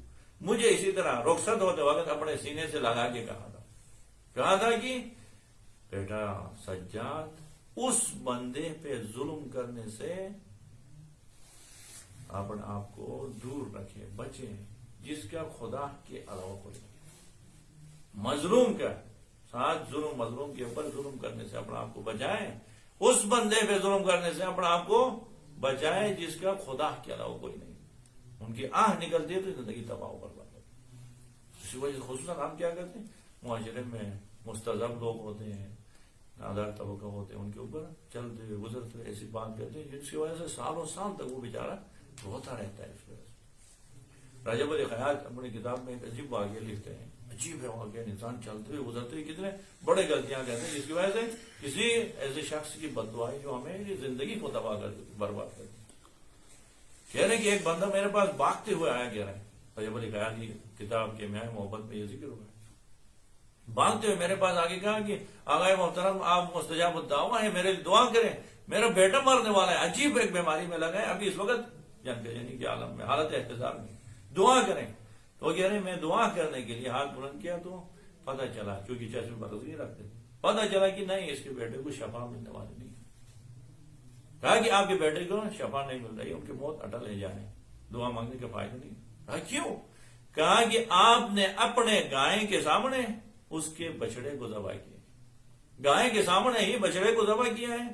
Speaker 2: مجھے اسی طرح رخصت ہوتے وقت اپنے سینے سے لگا کے کہا تھا کہ بیٹا سجاد اس بندے پہ ظلم کرنے سے اپنے آپ کو دور رکھے، بچے جس کا خدا کے علاوہ کوئی نہیں. مظلوم کا ساتھ ظلم، مظلوم کے اوپر ظلم کرنے سے اپنے آپ کو بچائیں، اس بندے پہ ظلم کرنے سے اپنے آپ کو بچائیں جس کا خدا کے علاوہ کوئی نہیں. ان کی آہ نکلتی ہے تو زندگی تباہ کر پاتے. اسی وجہ سے خصوصاً ہم کیا کرتے ہیں معاشرے میں مستضعف لوگ ہوتے ہیں، نادار طبقہ ہوتے ہیں، ان کے اوپر چلتے ہوئے گزرتے ہوئے ایسی بات کرتے ہیں جس کی وجہ سے سالوں سال تک وہ بیچارہ روتا رہتا ہے. اس وجہ سے رجب علی خیاط اپنی کتاب میں ایک عجیب واقعہ لکھتے ہیں. عجیب ہے واقعہ، انسان چلتے ہوئے گزرتے ہوئے کتنے بڑے غلطیاں کرتے ہیں جس کی وجہ سے کسی ایسے شخص کی بددعائی جو ہمیں زندگی کو تباہ کر دیتی، برباد کر دیتی. کہہ رہے کہ ایک بندہ میرے پاس بھاگتے ہوئے آیا، کہہ رہے ہیں رجب علی خیاط کی کتاب کے میں محبت میں یہ ذکر ہوا ہے. بھاگتے ہوئے میرے پاس آگے کہا کہ آقا محترم آپ مستجاب الدعوہ ہیں، میرے لیے دعا کریں، میرا بیٹا مرنے والا ہے، عجیب ایک بیماری میں لگا ہے، ابھی اس وقت جنگ کے عالم میں حالت احتضار میں، دعا کریں. تو کہہ رہے میں دعا کرنے کے لیے ہاتھ بلند کیا تو پتہ چلا، کیونکہ چشم برس نہیں رکھتے، پتہ چلا کہ نہیں اس کے بیٹے کو شفا ملنے والی نہیں. کہا کہ آپ کے بیٹے کو شفا نہیں مل رہی، ان کی موت اٹل لے جائیں، دعا مانگنے کا فائدہ نہیں. کہا کیوں؟ کہا کہ آپ نے اپنے گائے کے سامنے اس کے بچڑے کو ذبح کیا، گائے کے سامنے ہی بچڑے کو ذبح کیا ہے.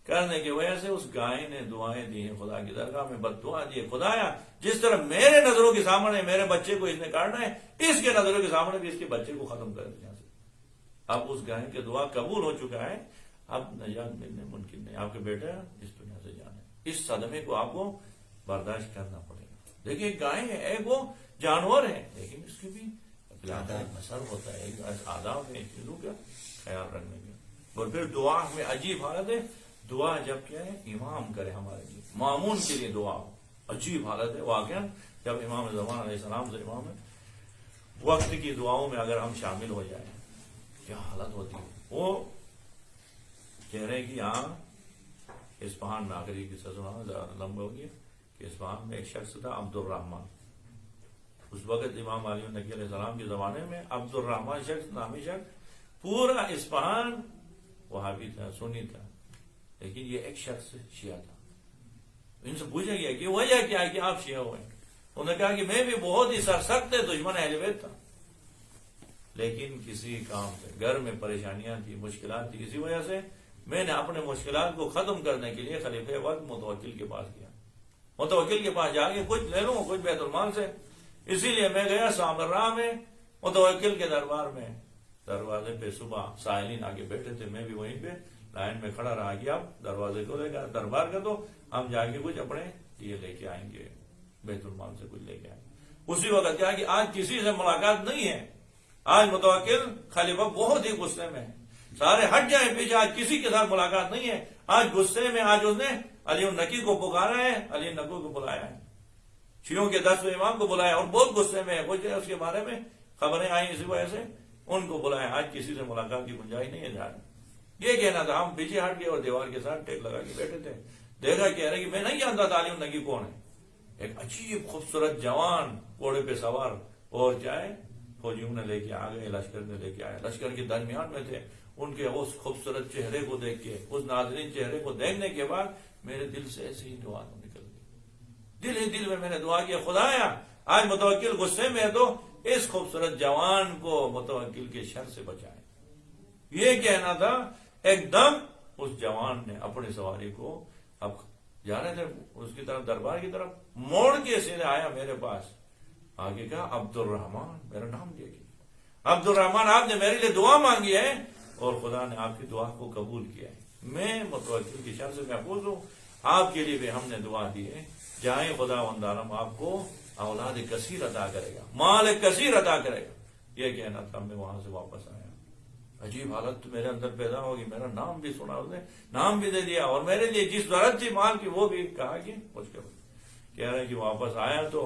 Speaker 2: کرنے کی وجہ سے اس گائے نے دعائیں دی ہیں خدا کی درگاہ میں، بد دعا دی ہے. خدایا جس طرح میرے نظروں کے سامنے میرے بچے کو اس نے کاٹنا ہے، اس کے نظروں کے سامنے بھی اس کے بچے کو ختم کر دیا. اب اس گائے کی دعا قبول ہو چکا ہے، اب نجات ملنے ممکن نہیں. آپ کے بیٹا اس دنیا سے جانا ہے، اس صدمے کو آپ کو برداشت کرنا پڑے گا. دیکھیے گائے ہے ایک وہ جانور ہے لیکن اس کی بھی اثر ہوتا ہے، ایک آداب ہے چیزوں کا خیال رکھنے کا۔ اور پھر دعا میں عجیب حالت ہے، دعا جب کیا ہے امام کرے ہمارے لیے، مامون کے لیے دعا ہو، عجیب حالت ہے واقعا جب امام زمان علیہ السلام سے امام ہے وقت کی دعاؤں میں اگر ہم شامل ہو جائیں کیا حالت ہوتی ہے۔ وہ کہہ رہے ہیں کہ یہاں اصفہان میں آخری کی سزا لمبا ہو گیا کہ اصفہان میں ایک شخص تھا عبد الرحمن، اس وقت امام علی نقی علیہ السلام کے زمانے میں عبد الرحمن شخص نامی شخص پورا اصفہان وہابی تھا، سنی تھا، لیکن یہ ایک شخص شیعہ تھا۔ ان سے پوچھا گیا کہ وجہ کیا ہے کہ آپ شیعہ ہوئے؟ انہوں نے کہا کہ میں بھی بہت ہی سرسخت دشمن اہل بیت تھا، لیکن کسی کام سے گھر میں پریشانیاں تھی، مشکلات تھی، اسی وجہ سے میں نے اپنے مشکلات کو ختم کرنے کے لیے خلیفہ وقت متوکل کے پاس گیا، متوکل کے پاس جا کے کچھ لے لوں کچھ بیت المال سے، اسی لیے میں گیا سامراہ میں متوکل کے دربار میں، دروازے پہ صبح سائلین آگے بیٹھے تھے، میں بھی وہیں پہ لائن میں کھڑا رہا کہ اب دروازے کو لے کر دربار کا تو ہم جا کے کچھ اپنے یہ لے کے آئیں گے، بیت المال سے کچھ لے کے آئیں گے۔ اسی وقت کیا کہ آج کسی سے ملاقات نہیں ہے، آج متوکل خلیفہ بہت ہی غصے میں ہے، سارے ہٹ جائیں پیچھے، آج کسی کے ساتھ ملاقات نہیں ہے، آج غصے میں، آج اس نے علی النقی کو پکارا ہے، علی النقی کو بلایا ہے، شیعوں کے 10 امام کو بلایا اور بہت غصے میں ہے، کچھ اس کے بارے میں خبریں آئیں اسی وجہ سے ان کو بلایا، آج کسی سے ملاقات کی گنجائش نہیں ہے جانے۔ یہ کہنا تھا، ہم پیچھے ہٹ گئے اور دیوار کے ساتھ ٹیک لگا کے بیٹھے تھے، دیکھا کہہ رہے کہ میں نہیں جانتا تھا علی النقی کون ہے، ایک عجیب خوبصورت جوان گھوڑے پہ سوار اور جائے فوجیوں نے لے کے آ گئے، لشکر نے لے کے آئے، لشکر کے درمیان میں تھے، ان کے اس خوبصورت چہرے کو دیکھ کے، اس ناظرین چہرے کو دیکھنے کے بعد میرے دل سے ایسے ہی دعا نکل گئی، دل ہی دل میں نے دعا کیا، خدایا آج متوکل غصے میں ہے تو اس خوبصورت جوان کو متوکل کے شر سے بچائے۔ یہ کہنا تھا، ایک دم اس جوان نے اپنی سواری کو، اب جا رہے تھے اس کی طرف دربار کی طرف، موڑ کے سیدھے آیا میرے پاس، آگے کہا عبد الرحمن، میرا نام لے کے، عبد الرحمن آپ نے میرے لیے دعا مانگی ہے اور خدا نے آپ کی دعا کو قبول کیا ہے، میں متوکل کی شر سے محفوظ ہوں، آپ کے لیے بھی ہم نے دعا دی ہے، جائیں خدا وندارم آپ کو اولاد کثیر عطا کرے گا، مال کثیر عطا کرے گا۔ یہ کہنا تھا، میں وہاں سے واپس آیا، عجیب حالت میرے اندر پیدا ہوگی، میرا نام بھی سنا، اس نے نام بھی دے دیا اور میرے لیے جس ضرورت تھی مال کی وہ بھی کہا کہ مجھ کے کہہ رہے کہ واپس آیا تو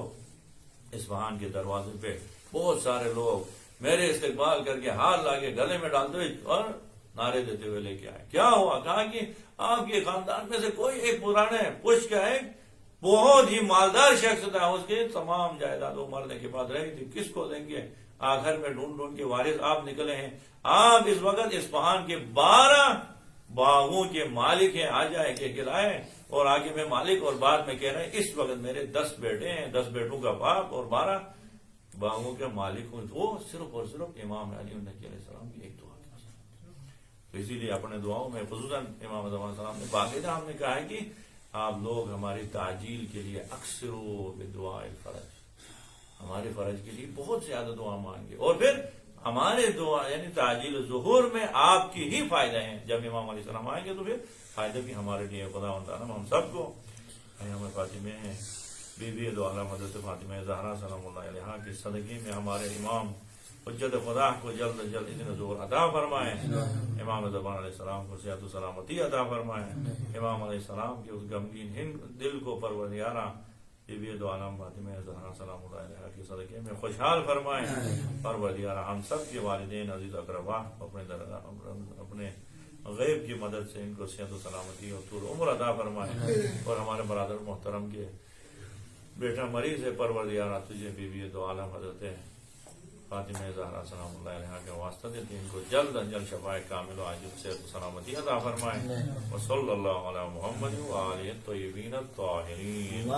Speaker 2: اصفہان کے دروازے پہ بہت سارے لوگ میرے استقبال کر کے ہاتھ لا کے گلے میں ڈالتے ہوئے اور نعرے دیتے ہوئے لے کے آئے۔ کیا ہوا؟ کہا کہ آپ کے خاندان میں سے کوئی ایک پرانے پشت کا ایک بہت ہی مالدار شخص تھا، اس کے تمام جائیدادوں مرنے کے بعد رہی تھی، کس کو دیں گے؟ آخر میں ڈھونڈ ڈھونڈ کے وارث آپ نکلے ہیں، آپ اس وقت اصفہان کے 12 باغوں کے مالک ہیں، آ جائے کہ کھلائے، اور آگے میں مالک، اور بعد میں کہہ رہے ہیں اس وقت میرے 10 بیٹے ہیں، 10 بیٹوں کا باپ اور 12 باغوں کے مالک ہوں۔ وہ صرف اور صرف امام علی نقی علیہ السلام کی ایک دعا کے تو اسی لیے اپنے دعاؤں میں خصوصاً امام زمان علیہ السلام نے باقاعدہ ہم نے کہا ہے کہ آپ لوگ ہماری تعجیل کے لیے اکثر بدعاء الفرج، ہمارے فرج کے لیے بہت زیادہ دعا مانگے، اور پھر ہمارے دعا یعنی تعجیل ظہور میں آپ کی ہی فائدے ہیں، جب امام علیہ السلام آئیں گے تو پھر فائدے بھی ہمارے لیے، خدا تعالیٰ ہم سب کو امام فاطمہ بی بی دو عالم حضرت فاطمہ زہرا سلام اللہ علیہا کے صدقے میں ہمارے امام حجت خدا کو جلد از جلد اتنے ظہور عطا فرمائیں، امام زمان علیہ السلام کو صحت و سلامتی عطا فرمائیں، امام علیہ السلام کے اس غمگین ہند دل کو پروردگارہ بی بی دو عالم فاطمہ زہرا سلام اللہ علیہا کے صدقے میں خوشحال فرمائیں، پروردگارہ ہم سب کے والدین عزیز اقربا اپنے غیب کی مدد سے ان کو صحت و سلامتی اور طول عمر عطا فرمائیں، اور ہمارے برادر محترم کے بیٹا مریض ہے، پروردگارہ تجھے بی بی دو عالم حضرت فاطمہ زہرا سلام اللہ علیہا کا واسطہ دیتے ان کو جلد از جلد شفاء کامل و عاجل صحت و سلامتی عطا فرمائیں، وصلی اللہ علی محمد و آلہ الطیبین الطاہرین۔